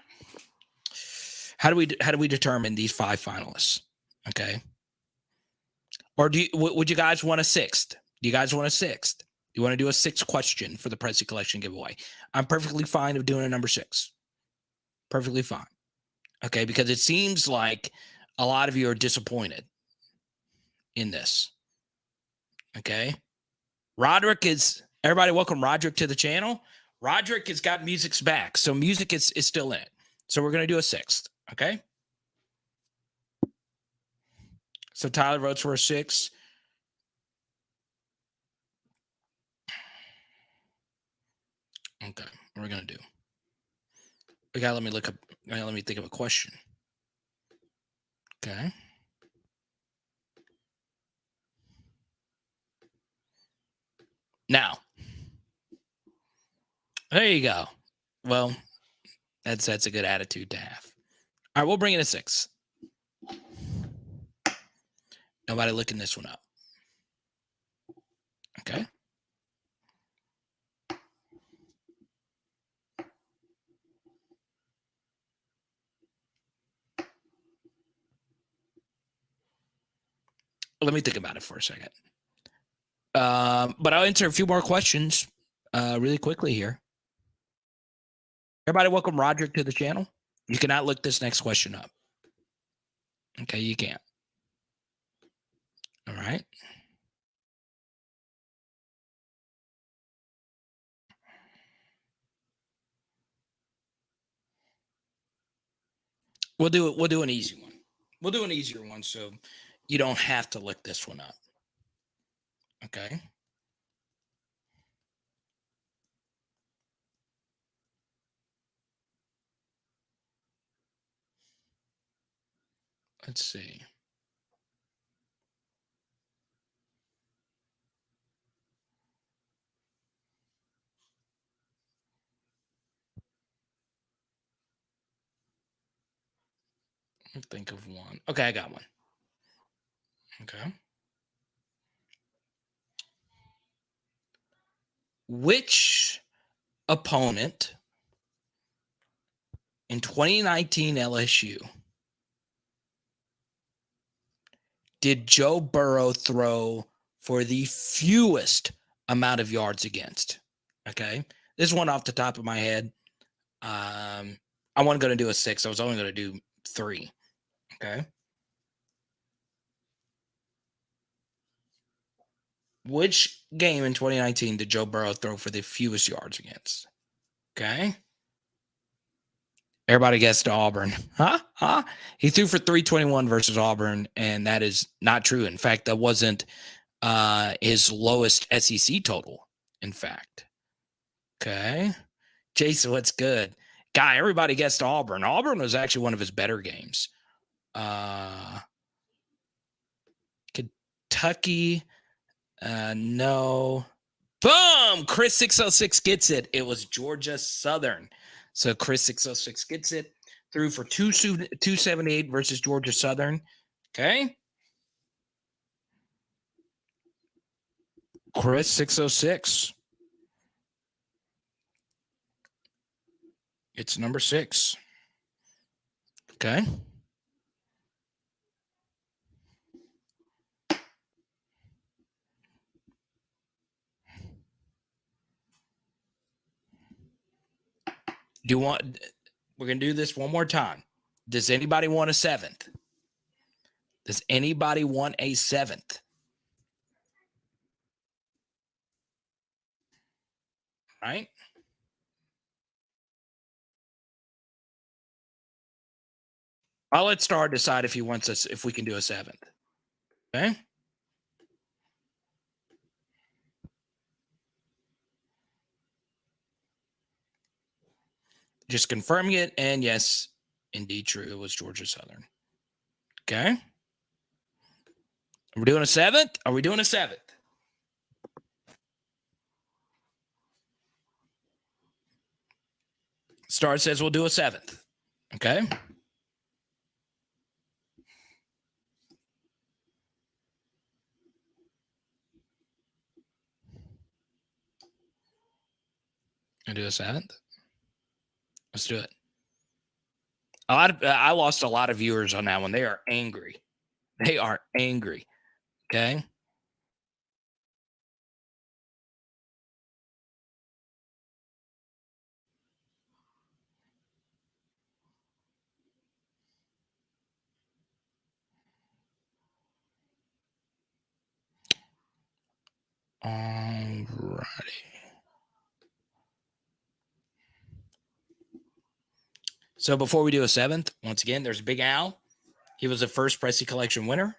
how do we determine these 5 finalists? Okay, or would you guys want a 6th? Do you guys want a 6th? You want to do a 6th question for the Pressy Collection giveaway? I'm perfectly fine of doing a number 6. Perfectly fine. Okay, because it seems like a lot of you are disappointed in this. Okay. Everybody welcome Roderick to the channel. Roderick has got music's back. So music is still in it. So we're going to do a 6th. Okay. So Tyler votes for a 6. Okay. What are we going to do? Let me think of a question. Okay. Now, there you go. Well, that's a good attitude to have. All right, we'll bring in a 6. Nobody looking this one up. Okay. Let me think about it for a second. But I'll answer a few more questions really quickly here. Everybody welcome Roderick to the channel. You cannot look this next question up. Okay, you can't. All right. We'll do an easy one. We'll do an easier one so you don't have to look this one up. Okay. Let's see. Think of one. Okay, I got one. Okay. Which opponent in 2019 LSU did Joe Burrow throw for the fewest amount of yards against? Okay. This one off the top of my head. I wasn't going to do a 6. I was only going to do 3. Okay. Which game in 2019 did Joe Burrow throw for the fewest yards against? Okay. Everybody guessed Auburn. Huh? He threw for 321 versus Auburn, and that is not true. In fact, that wasn't his lowest SEC total, in fact. Okay. Jason, what's good? Guy, everybody guessed Auburn. Auburn was actually one of his better games. Kentucky, no. Boom! Chris 606 gets it. It was Georgia Southern. So Chris 606 gets it. Threw for 278 versus Georgia Southern. Okay. Chris 606. It's number 6. Okay. We're going to do this one more time. Does anybody want a 7th? Does anybody want a 7th? Right? I'll let Star decide if he wants us, if we can do a 7th. Okay. Just confirming it. And yes, indeed true. It was Georgia Southern. Okay. Are we doing a 7th? Are we doing a 7th? Star says we'll do a 7th. Okay. I do a 7th. Let's do it. I lost a lot of viewers on that one. They are angry. They are angry. Okay. Alrighty. So before we do a 7th, once again, there's Big Al. He was the first Pressy Collection winner.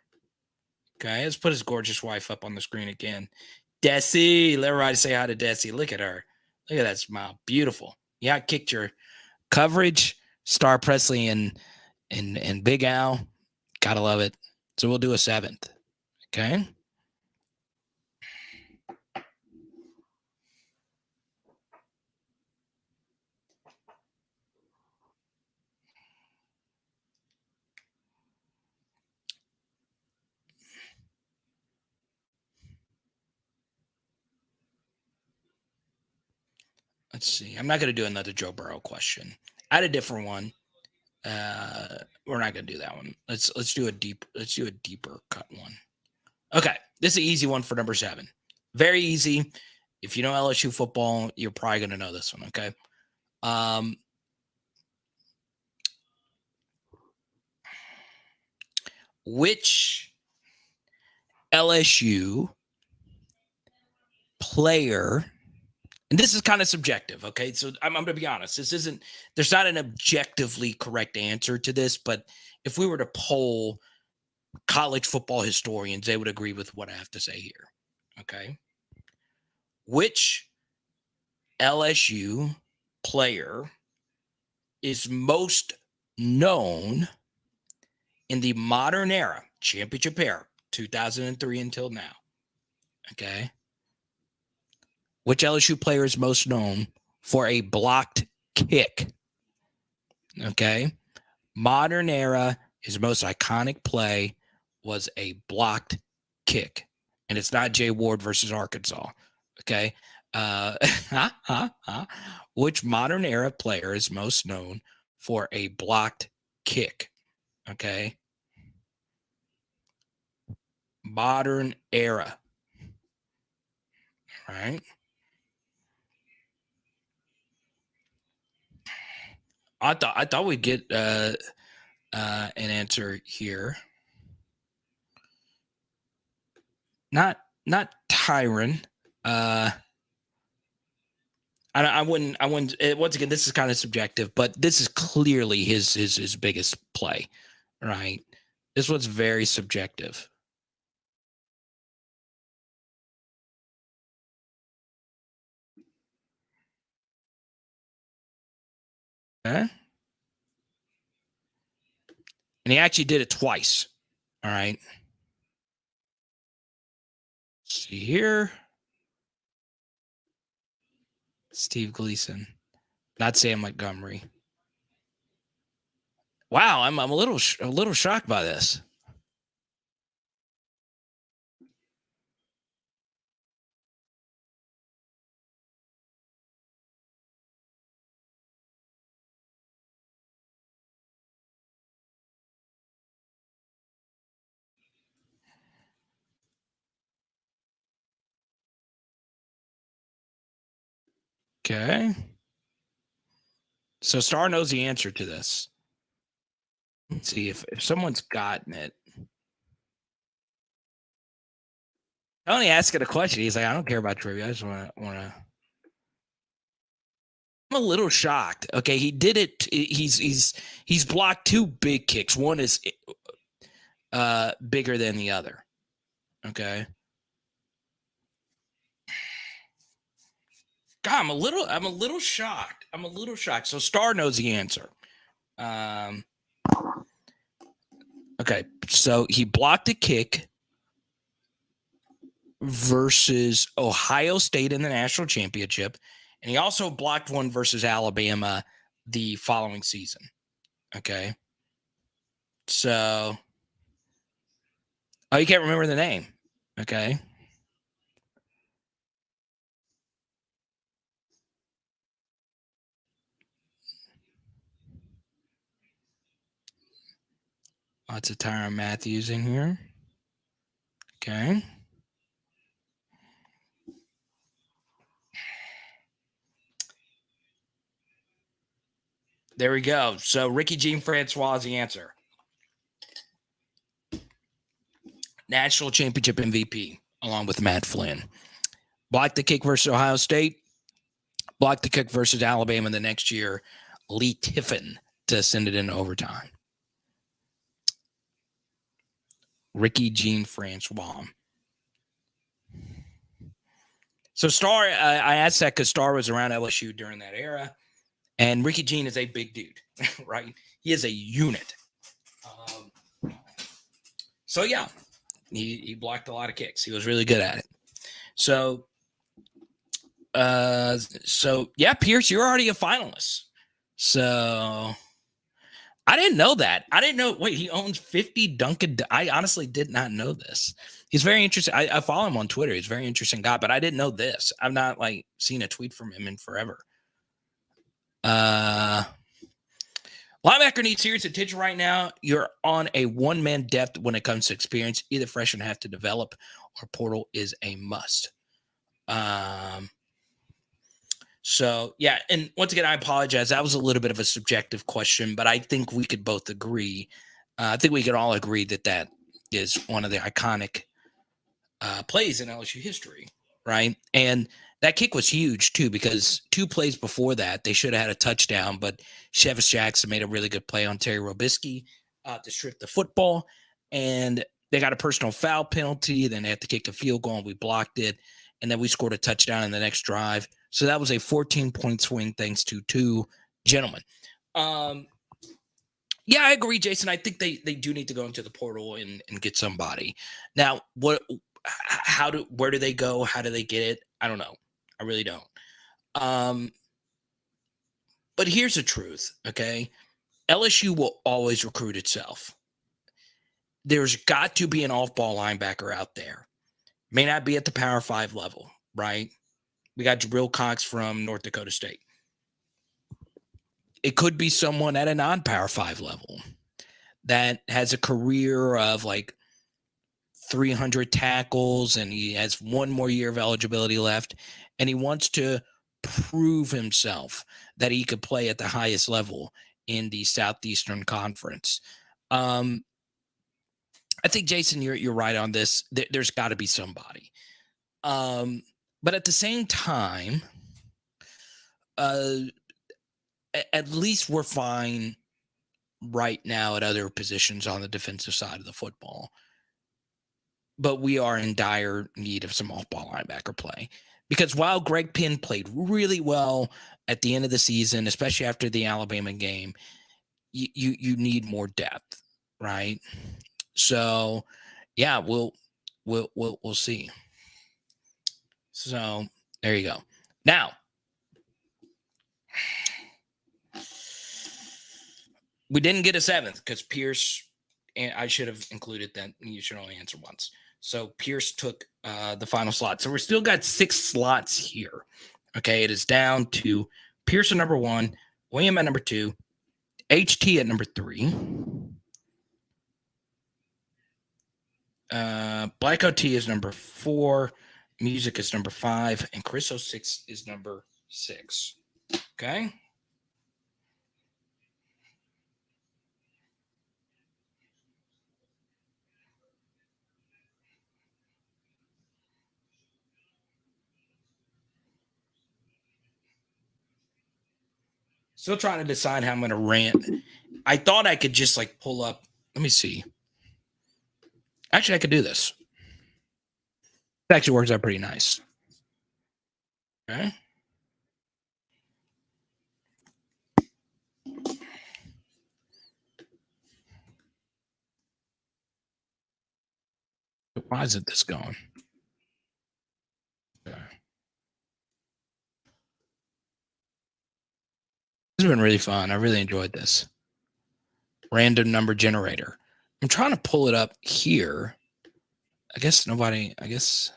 Okay, let's put his gorgeous wife up on the screen again. Desi, let everybody say hi to Desi. Look at her. Look at that smile. Beautiful. Yeah, I kicked your coverage. Star Presley and Big Al. Gotta love it. So we'll do a 7th. Okay. Let's see. I'm not going to do another Joe Burrow question. I had a different one. We're not going to do that one. Let's do a deeper cut one. Okay, this is an easy one for number 7. Very easy. If you know LSU football, you're probably going to know this one. Okay. Which LSU player? And this is kind of subjective, okay? So I'm going to be honest. There's not an objectively correct answer to this, but if we were to poll college football historians, they would agree with what I have to say here, okay? Which LSU player is most known in the modern era, championship era, 2003 until now, okay, which LSU player is most known for a blocked kick? Okay. Modern era, his most iconic play was a blocked kick. And it's not Jay Ward versus Arkansas. Okay. Which modern era player is most known for a blocked kick? Okay. Modern era. Right. I thought we'd get an answer here. Not Tyron. I wouldn't. Once again, this is kind of subjective, but this is clearly his biggest play, right? This one's very subjective. Okay. And he actually did it twice. All right. See here. Steve Gleason, not Sam Montgomery. Wow, I'm a little shocked by this. Okay. So Star knows the answer to this. Let's see if someone's gotten it. I only asking a question. He's like, I don't care about trivia. I just want to. I'm a little shocked. Okay, he did it. He's blocked two big kicks. One is bigger than the other. Okay. God, I'm a little shocked. So Star knows the answer. Okay, so he blocked a kick versus Ohio State in the national championship, and he also blocked one versus Alabama the following season. Okay. So, you can't remember the name. Okay. Lots of Tyrann Matthews in here. Okay. There we go. So Ricky Jean Francois is the answer. National championship MVP, along with Matt Flynn. Blocked the kick versus Ohio State. Blocked the kick versus Alabama the next year. Lee Tiffin to send it into overtime. Ricky Jean Francois. So Star, I asked that because Star was around LSU during that era. And Ricky Jean is a big dude, right? He is a unit. So, yeah, he blocked a lot of kicks. He was really good at it. So yeah, Pierce, you're already a finalist. So I didn't know that. I didn't know. Wait, he owns 50 Dunkin'. I honestly did not know this. He's very interesting. I follow him on Twitter. He's a very interesting guy, but I didn't know this. I've not seen a tweet from him in forever. Linebacker needs serious attention right now. You're on a one-man depth when it comes to experience. Either freshmen have to develop or portal is a must. So, yeah, and once again, I apologize. That was a little bit of a subjective question, but I think we could both agree. I think we could all agree that is one of the iconic plays in LSU history, right? And that kick was huge, too, because 2 plays before that, they should have had a touchdown, but Chevis Jackson made a really good play on Terry Robisky to strip the football, and they got a personal foul penalty. Then they had to kick a field goal, and we blocked it, and then we scored a touchdown in the next drive. So that was a 14-point swing thanks to 2 gentlemen. Yeah, I agree, Jason. I think they do need to go into the portal and get somebody. Now, where do they go? How do they get it? I don't know. I really don't. But here's the truth, okay? LSU will always recruit itself. There's got to be an off-ball linebacker out there. May not be at the Power 5 level, right? We got Jabril Cox from North Dakota State. It could be someone at a non-Power 5 level that has a career of like 300 tackles and he has one more year of eligibility left and he wants to prove himself that he could play at the highest level in the Southeastern Conference. I think, Jason, you're right on this. There's got to be somebody. But at the same time, at least we're fine right now at other positions on the defensive side of the football. But we are in dire need of some off-ball linebacker play. Because while Greg Penn played really well at the end of the season, especially after the Alabama game, you need more depth, right? So, yeah, we'll see. So there you go. Now, we didn't get a seventh because Pierce, and I should have included that you should only answer once. So Pierce took the final slot. So we're still got 6 slots here. Okay, it is down to Pierce at number 1, William at number 2, HT at number 3, Black OT is number 4, Music is number 5, and Chris 06 is number 6. Okay. Still trying to decide how I'm going to rant. I thought I could just like pull up. Let me see. Actually, I could do this. It actually works out pretty nice. Okay. Why isn't this going? Okay. This has been really fun. I really enjoyed this. Random number generator. I'm trying to pull it up here. I guess nobody, I guess.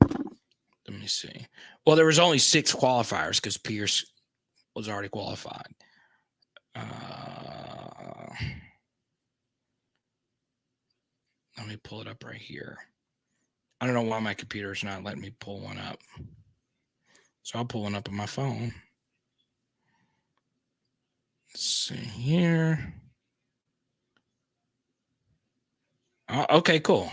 Let me see. Well, there was only 6 qualifiers because Pierce was already qualified. Let me pull it up right here. I don't know why my computer's not letting me pull one up. So I'll pull one up on my phone. Let's see here. Okay, cool.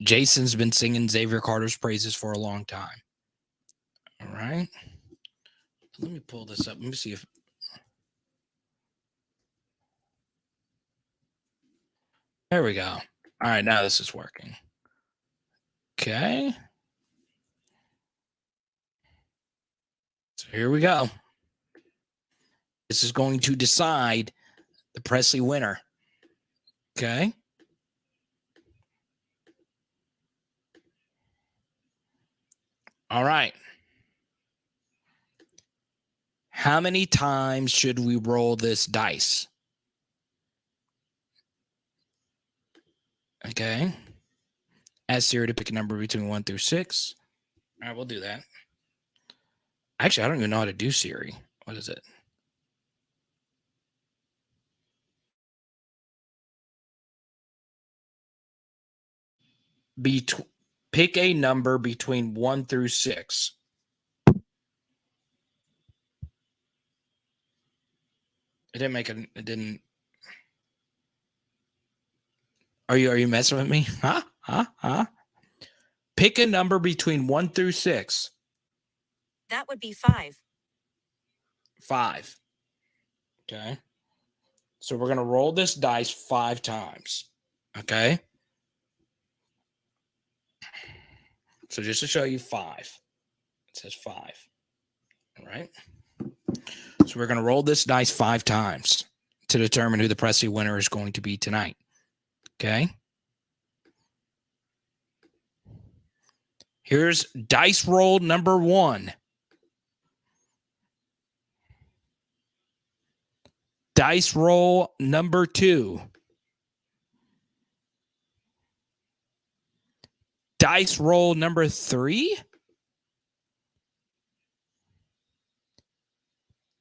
Jason's been singing Xavier Carter's praises for a long time. All right. Let me pull this up. Let me see if. There we go. All right, now this is working. Okay. So here we go. This is going to decide the Presley winner. Okay. All right. How many times should we roll this dice? Okay. Ask Siri to pick a number between 1 through 6. All right, we'll do that. Actually, I don't even know how to do Siri. What is it? Pick a number between 1 through 6. It didn't make it. It didn't. Are you messing with me? Huh? Pick a number between 1 through 6. That would be 5. 5. Okay. So we're going to roll this dice 5 times. Okay. So just to show you 5. It says 5. All right. So we're going to roll this dice 5 times to determine who the Presley winner is going to be tonight. Okay. Here's dice roll number 1. Dice roll number 2. Dice roll number 3.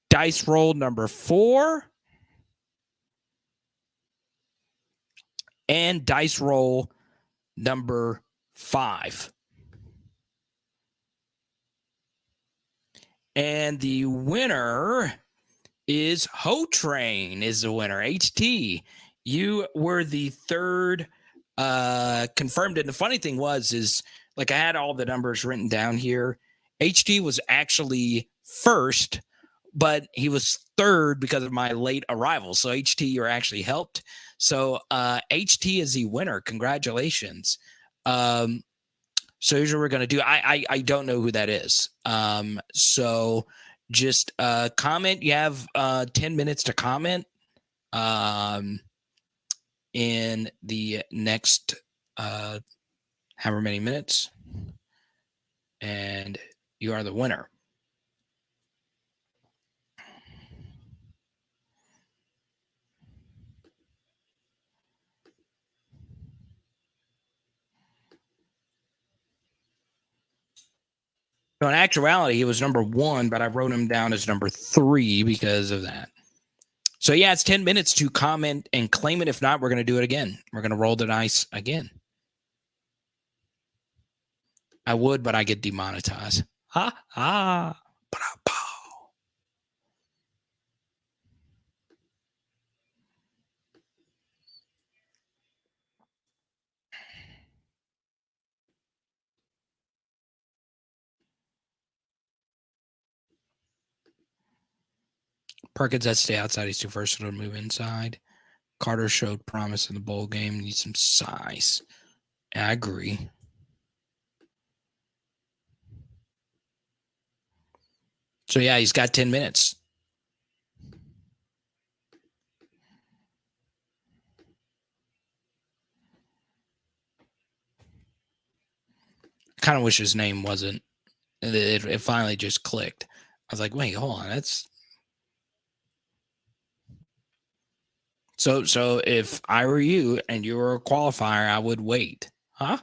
Dice roll number 4. And dice roll number 5. And the winner is Ho Train is the winner. HT, you were the third confirmed. And the funny thing is like I had all the numbers written down here. HT was actually first, but he was third because of my late arrival. So HT, you're actually helped. So HT is the winner. Congratulations. So here's what we're going to do. I don't know who that is. So just comment. You have 10 minutes to comment in the next however many minutes. And you are the winner. So in actuality, he was number 1, but I wrote him down as number 3 because of that. So yeah, it's 10 minutes to comment and claim it. If not, we're going to do it again. We're going to roll the dice again. I would, but I get demonetized. Ha. Perkins has to stay outside. He's too versatile to move inside. Carter showed promise in the bowl game. Needs some size. I agree. So, yeah, he's got 10 minutes. I kind of wish his name wasn't. It finally just clicked. I was like, wait, hold on. That's. So if I were you and you were a qualifier, I would wait. Huh?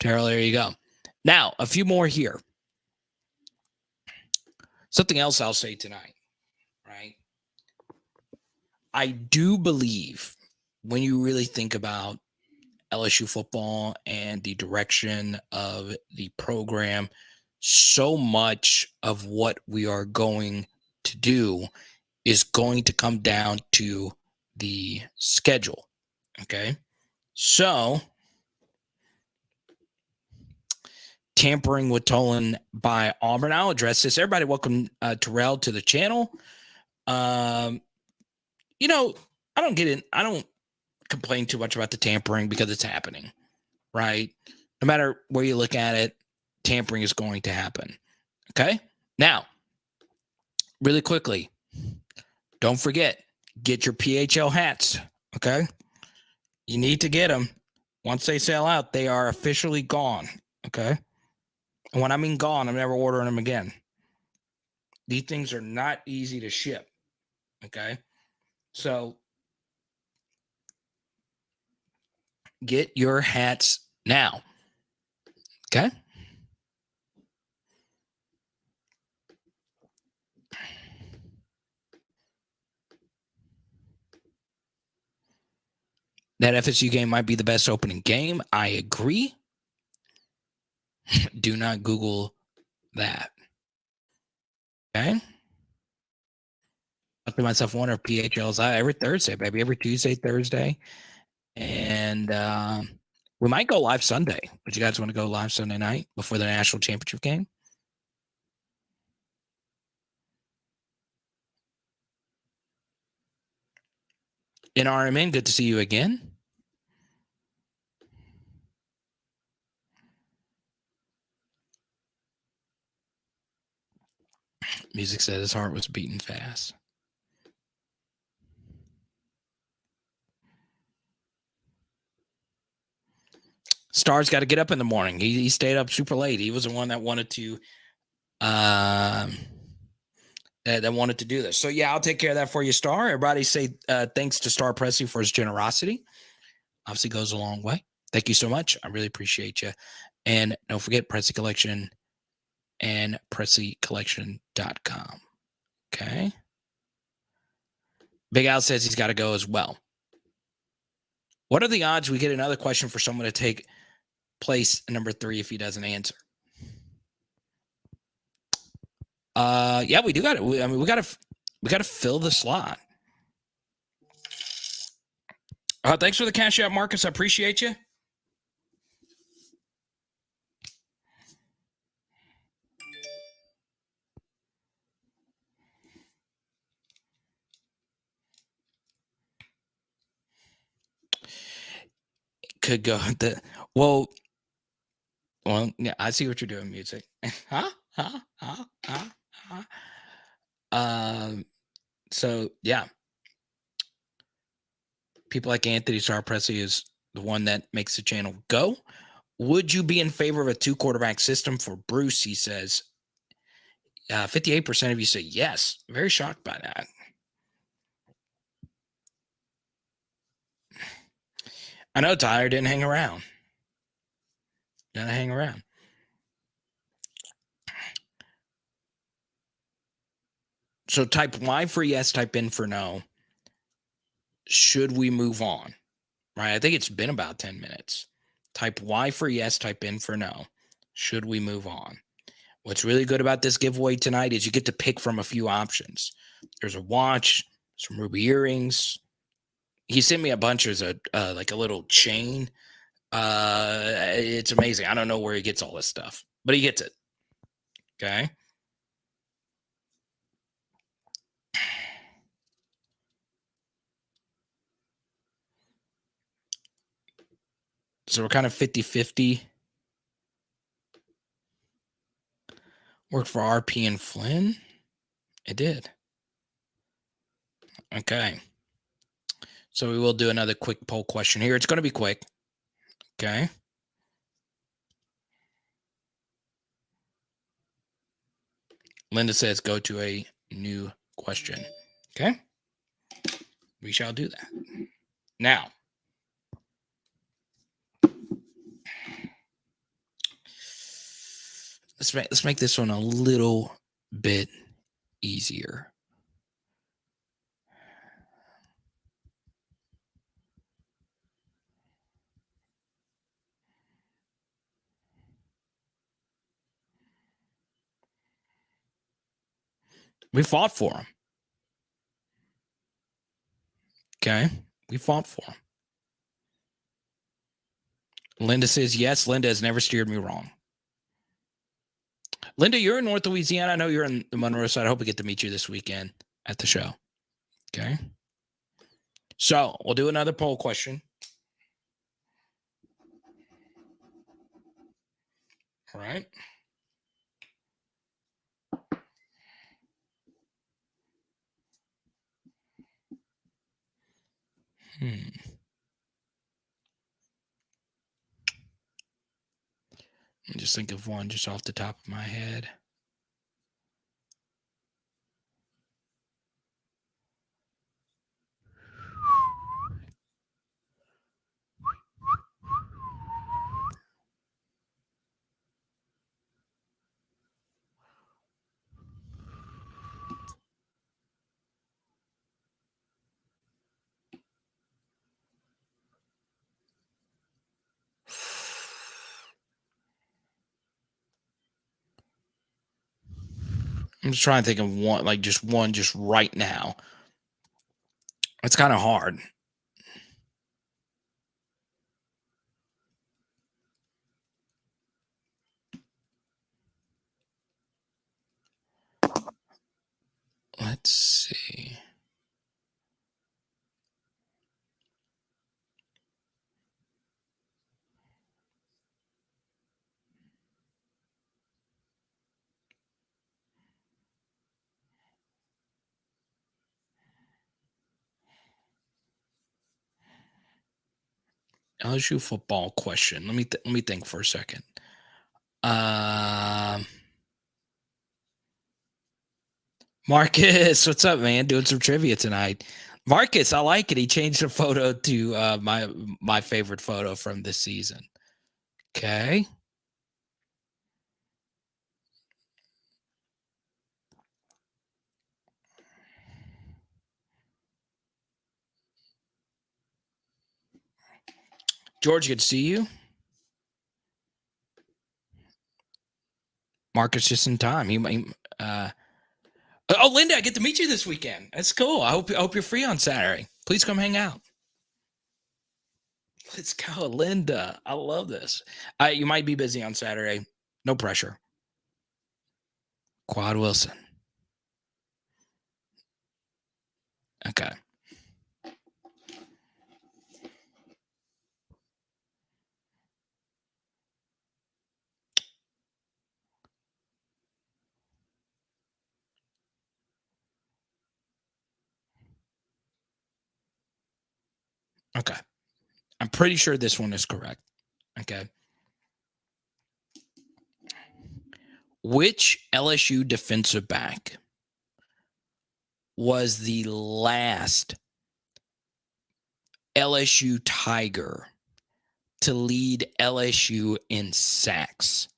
Terrell, there you go. Now, a few more here. Something else I'll say tonight, right? I do believe when you really think about LSU football and the direction of the program, so much of what we are going to do is going to come down to the schedule. Okay. So tampering with Tolan by Auburn. I'll address this. Everybody, welcome Terrell to the channel. I don't complain too much about the tampering because it's happening, right? No matter where you look at it, tampering is going to happen. Okay. Now, really quickly, don't forget, get your PHL hats. Okay. You need to get them. Once they sell out, they are officially gone. Okay. And when I mean gone, I'm never ordering them again. These things are not easy to ship. Okay. So get your hats now. Okay. That FSU game might be the best opening game. I agree. Do not Google that. Okay. I threw myself one of PHL's every Thursday, baby, every Tuesday, Thursday. And we might go live Sunday. Would you guys want to go live Sunday night before the national championship game? In RMN, good to see you again. Music said his heart was beating fast. Star's got to get up in the morning. He stayed up super late. He was the one that wanted to that wanted to do this. So yeah, I'll take care of that for you, Star. Everybody say thanks to Star Pressey for his generosity. Obviously goes a long way. Thank you so much. I really appreciate you. And don't forget Pressey Collection and PresseyCollection.com. Okay. Big Al says he's got to go as well. What are the odds we get another question for someone to take place number 3 if he doesn't answer? Yeah, we do got it. We got to fill the slot. Thanks for the cash out, Marcus. I appreciate you. Could go well, yeah, I see what you're doing, music. So yeah, people like Anthony Star Pressey is the one that makes the channel go. Would you be in favor of a 2-quarterback system for Bruce? He says 58% of you say yes. Very shocked by that. I know Tyler didn't hang around. Didn't hang around. So type Y for yes, type in for no. Should we move on? Right? I think it's been about 10 minutes. Type Y for yes, type in for no. Should we move on? What's really good about this giveaway tonight is you get to pick from a few options. There's a watch, some ruby earrings. He sent me a bunch. There's like a little chain. It's amazing. I don't know where he gets all this stuff, but he gets it. Okay. So we're kind of 50-50. Worked for RP and Flynn. It did. Okay. So we will do another quick poll question here. It's going to be quick. Okay. Linda says go to a new question. Okay. We shall do that. Now, let's make this one a little bit easier. We fought for him. Okay. We fought for him. Linda says yes. Linda has never steered me wrong. Linda, you're in North Louisiana. I know you're in the Monroe side. I hope we get to meet you this weekend at the show. Okay. So we'll do another poll question. All right. Just think of one just off the top of my head. I'm just trying to think of one, like just one, just right now. It's kind of hard. Let's see. LSU football question. Let me think for a second. Marcus, what's up, man? Doing some trivia tonight. Marcus, I like it. He changed the photo to my favorite photo from this season. Okay. George, good to see you. Marcus just in time. Oh, Linda, I get to meet you this weekend. That's cool. I hope you're free on Saturday. Please come hang out. Let's go, Linda. I love this. You might be busy on Saturday. No pressure. Quad Wilson. Okay. Okay. I'm pretty sure this one is correct. Okay. Which LSU defensive back was the last LSU Tiger to lead LSU in sacks?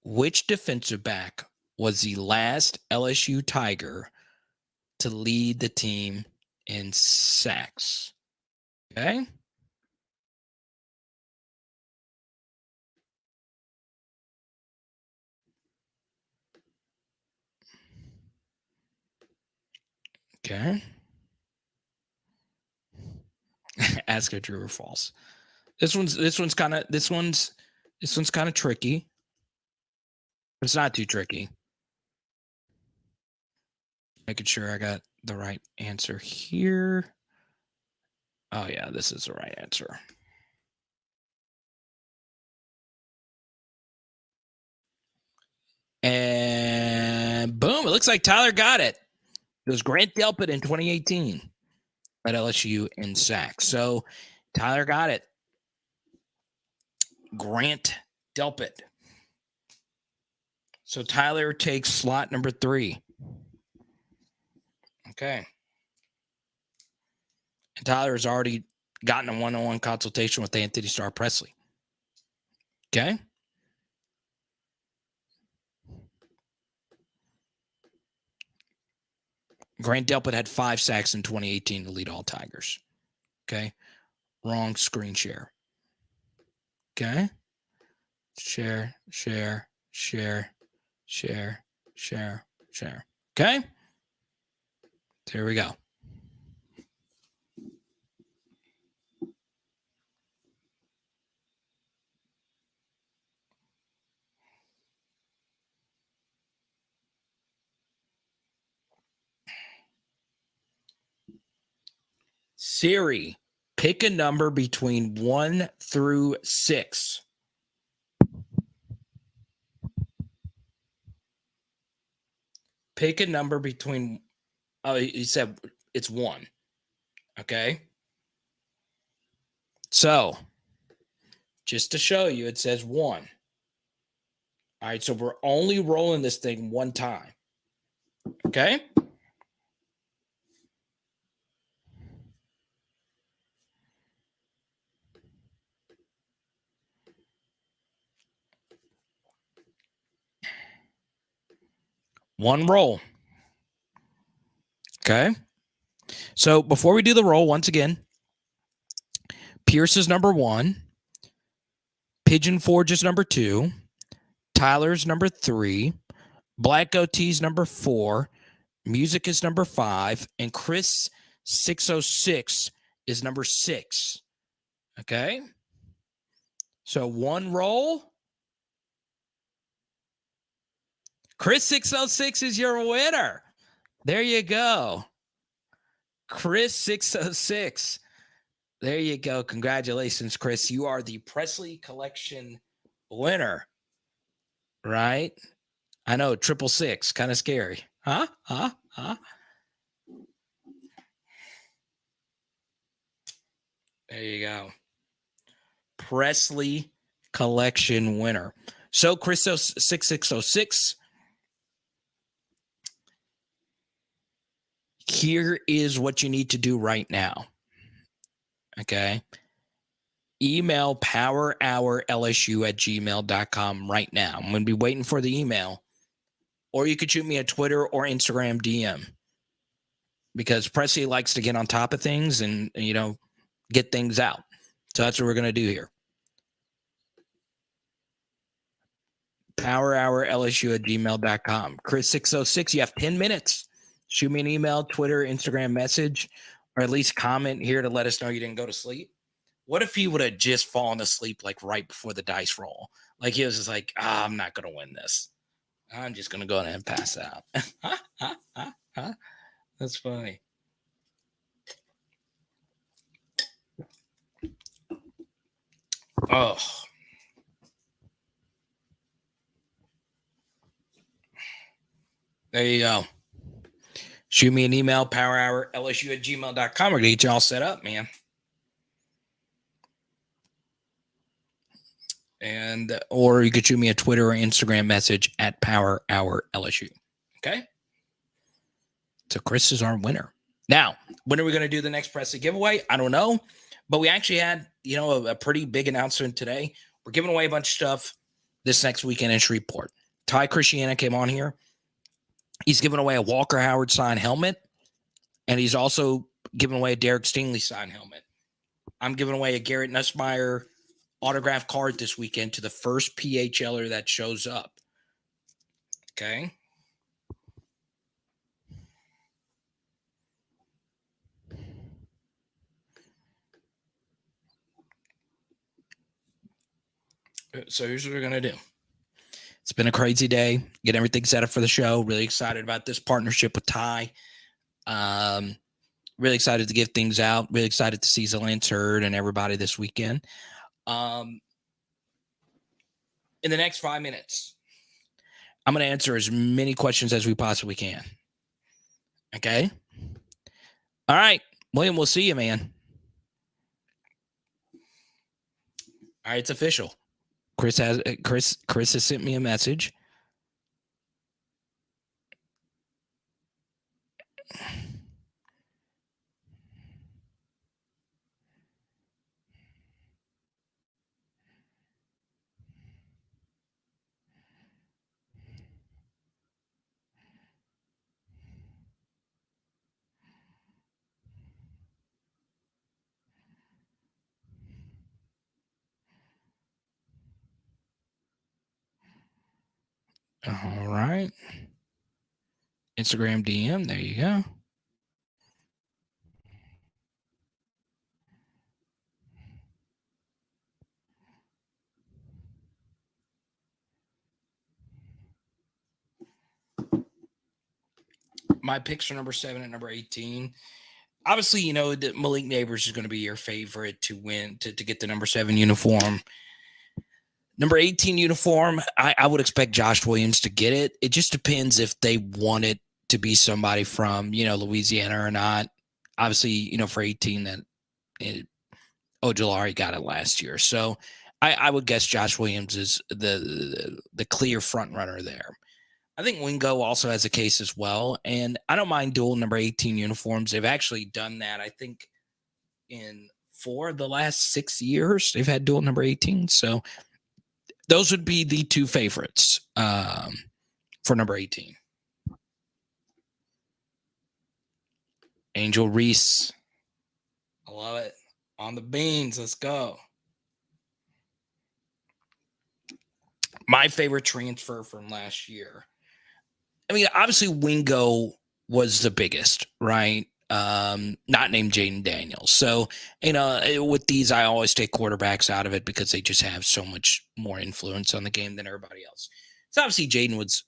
Which defensive back was the last LSU Tiger to lead the team in sacks? Okay. Okay. Ask her true or false. This one's kind of tricky. It's not too tricky. Making sure I got the right answer here. Oh yeah, this is the right answer. And boom, it looks like Tyler got it. It was Grant Delpit in 2018 at LSU in sacks. So Tyler got it. Grant Delpit. So Tyler takes slot number 3. Okay. And Tyler has already gotten a one-on-one consultation with Anthony Starr Presley. Okay. Grant Delpit had 5 sacks in 2018 to lead all Tigers. Okay. Wrong screen share. Okay. Share. Okay. There we go. Siri, pick a number between 1 through 6. Pick a number between, he said it's 1. Okay. So, just to show you, it says 1. All right. So we're only rolling this thing one time. Okay. One roll. Okay. So before we do the roll, once again, Pierce is number 1. Pigeon Forge is number 2. Tyler's number 3. Black Goatee's number 4. Music is number 5. And Chris 606 is number 6. Okay. So one roll. Chris 606 is your winner. There you go. Chris 606. There you go. Congratulations, Chris. You are the Presley Collection winner. Right? I know, 666. Kind of scary. Huh? There you go. Presley Collection winner. So, Chris 6606. Here is what you need to do right now. Okay. Email powerhourlsu@gmail.com right now. I'm going to be waiting for the email. Or you could shoot me a Twitter or Instagram DM. Because Presley likes to get on top of things and, get things out. So that's what we're going to do here. powerhourlsu@gmail.com. Chris 606, you have 10 minutes. Shoot me an email, Twitter, Instagram message, or at least comment here to let us know you didn't go to sleep. What if he would have just fallen asleep like right before the dice roll? Like he was just like, I'm not going to win this. I'm just going to go ahead and pass out. That's funny. Oh. There you go. Shoot me an email, powerhourlsu@gmail.com. We're going to get you all set up, man. Or you could shoot me a Twitter or Instagram message at powerhourlsu. Okay? So Chris is our winner. Now, when are we going to do the next Presley giveaway? I don't know. But we actually had, a pretty big announcement today. We're giving away a bunch of stuff this next weekend in Shreveport. Ty Christiana came on here. He's giving away a Walker Howard signed helmet. And he's also giving away a Derek Stingley signed helmet. I'm giving away a Garrett Nussmeier autograph card this weekend to the first PHLer that shows up. Okay. So here's what we're going to do. It's been a crazy day. Get everything set up for the show. Really excited about this partnership with Ty. Really excited to give things out. Really excited to see Zalance Hurd and everybody this weekend. In the next 5 minutes, I'm going to answer as many questions as we possibly can. Okay? All right. William, we'll see you, man. All right, it's official. Chris has sent me a message. All right. Instagram DM. There you go. My picks are number 7 and number 18. Obviously, that Malik Neighbors is going to be your favorite to win, to get the number 7 uniform. Number 18 uniform, I would expect Josh Williams to get it. It just depends if they want it to be somebody from, Louisiana or not. Obviously, for 18, that Ojulari got it last year. So I would guess Josh Williams is the clear front runner there. I think Wingo also has a case as well. And I don't mind dual number 18 uniforms. They've actually done that, I think, in 4 of the last 6 years. They've had dual number 18. So those would be the 2 favorites for number 18. Angel Reese. I love it. On the beans. Let's go. My favorite transfer from last year. I mean, obviously Wingo was the biggest, right? Not named Jaden Daniels. So, with these, I always take quarterbacks out of it because they just have so much more influence on the game than everybody else. So obviously Jaden was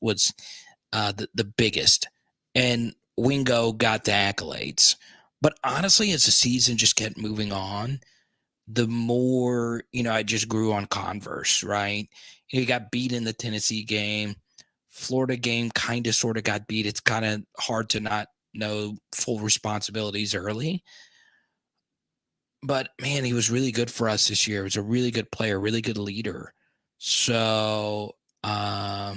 the biggest, and Wingo got the accolades. But honestly, as the season just kept moving on, the more, I just grew on Converse, right? He got beat in the Tennessee game. Florida game kind of sort of got beat. It's kind of hard to not know full responsibilities early. But man, he was really good for us this year. He was a really good player, really good leader. So, yeah.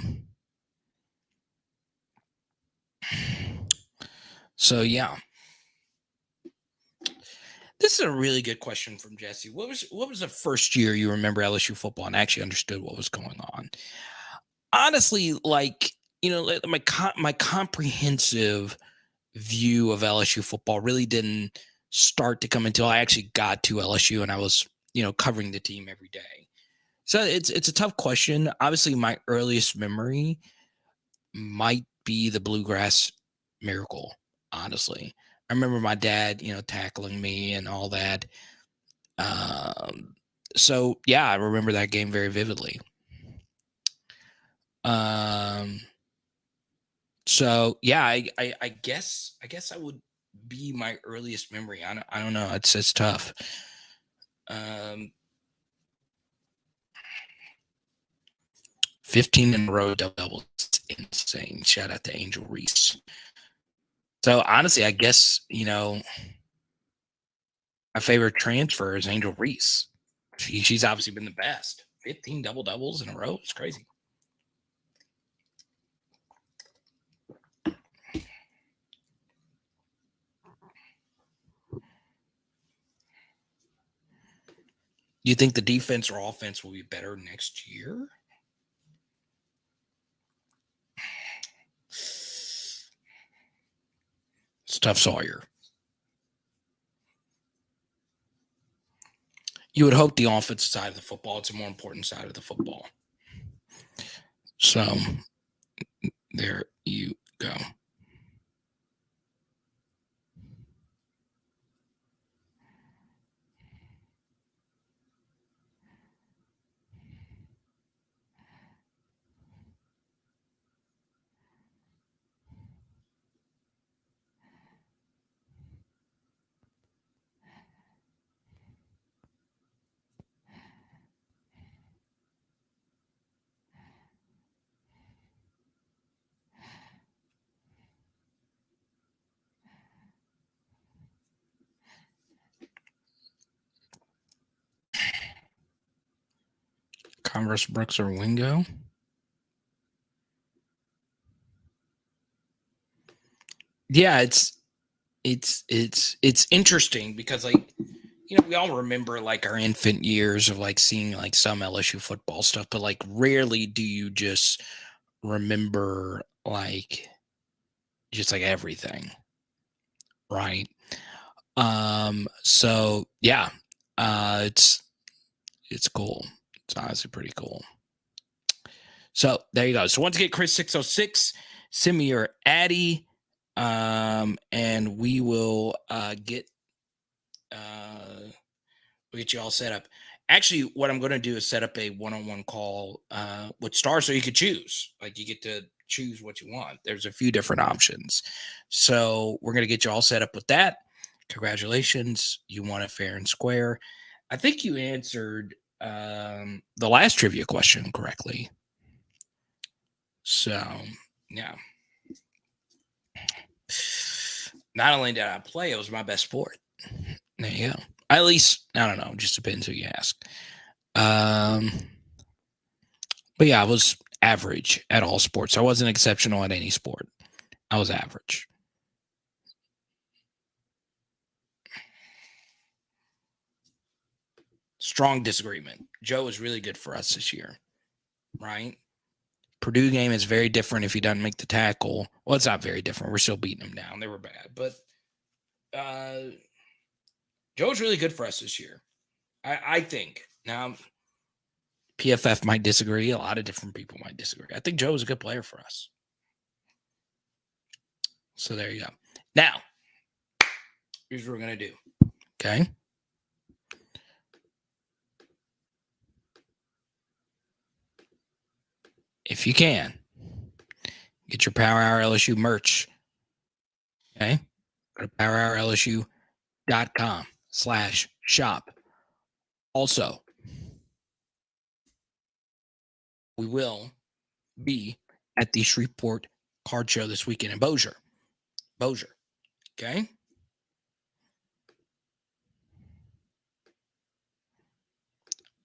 This is a really good question from Jesse. What was the first year you remember LSU football and actually understood what was going on? Honestly, my comprehensive view of LSU football really didn't start to come until I actually got to LSU and I was, covering the team every day. So it's a tough question. Obviously, my earliest memory might be the Bluegrass Miracle. Honestly, I remember my dad, tackling me and all that. So yeah, I remember that game very vividly. So yeah, I guess I would be my earliest memory. I don't know. It's tough. 15 in a row doubles, insane. Shout out to Angel Reese. So honestly, I guess my favorite transfer is Angel Reese. She's obviously been the best. 15 double doubles in a row. It's crazy. You think the defense or offense will be better next year? It's tough, Sawyer. You would hope the offensive side of the football, it's a more important side of the football. So there you go. Converse, Brooks, or Wingo? Yeah, it's interesting because we all remember like our infant years of like seeing like some LSU football stuff, but like rarely do you just remember like just like everything, right? So yeah, it's cool. It's honestly pretty cool. So there you go. So once again, Chris 606, send me your Addy, and we will get you all set up. Actually, what I'm going to do is set up a one-on-one call with Star, so you could choose. Like you get to choose what you want. There's a few different options, so we're going to get you all set up with that. Congratulations, you won it fair and square. I think you answered the last trivia question correctly. So, yeah. Not only did I play, it was my best sport. There you go. At least, I don't know. Just depends who you ask. But yeah, I was average at all sports. I wasn't exceptional at any sport. I was average. Strong disagreement. Joe was really good for us this year, right? Purdue game is very different if he doesn't make the tackle. Well, it's not very different. We're still beating them down. They were bad. But Joe's really good for us this year. I think. Now, PFF might disagree. A lot of different people might disagree. I think Joe is a good player for us. So there you go. Now, here's what we're going to do. Okay. If you can, get your Power Hour LSU merch. Okay. Go to powerhourlsu.com/shop. Also, we will be at the Shreveport Card Show this weekend in Bossier. Okay.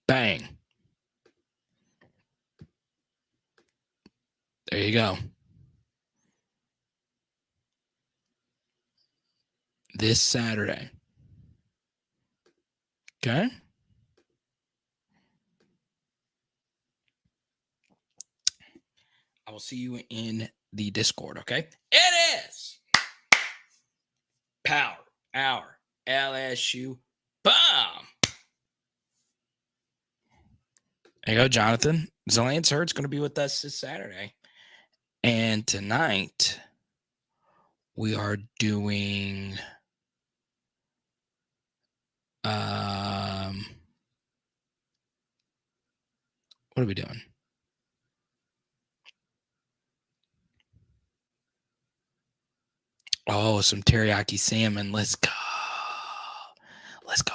Bang. There you go. This Saturday. Okay. I will see you in the Discord. Okay. It is Power Hour LSU. Bomb. There you go, Jonathan. Zalance Hurd's going to be with us this Saturday. And tonight, we are doing what are we doing? Oh, some teriyaki salmon. Let's go.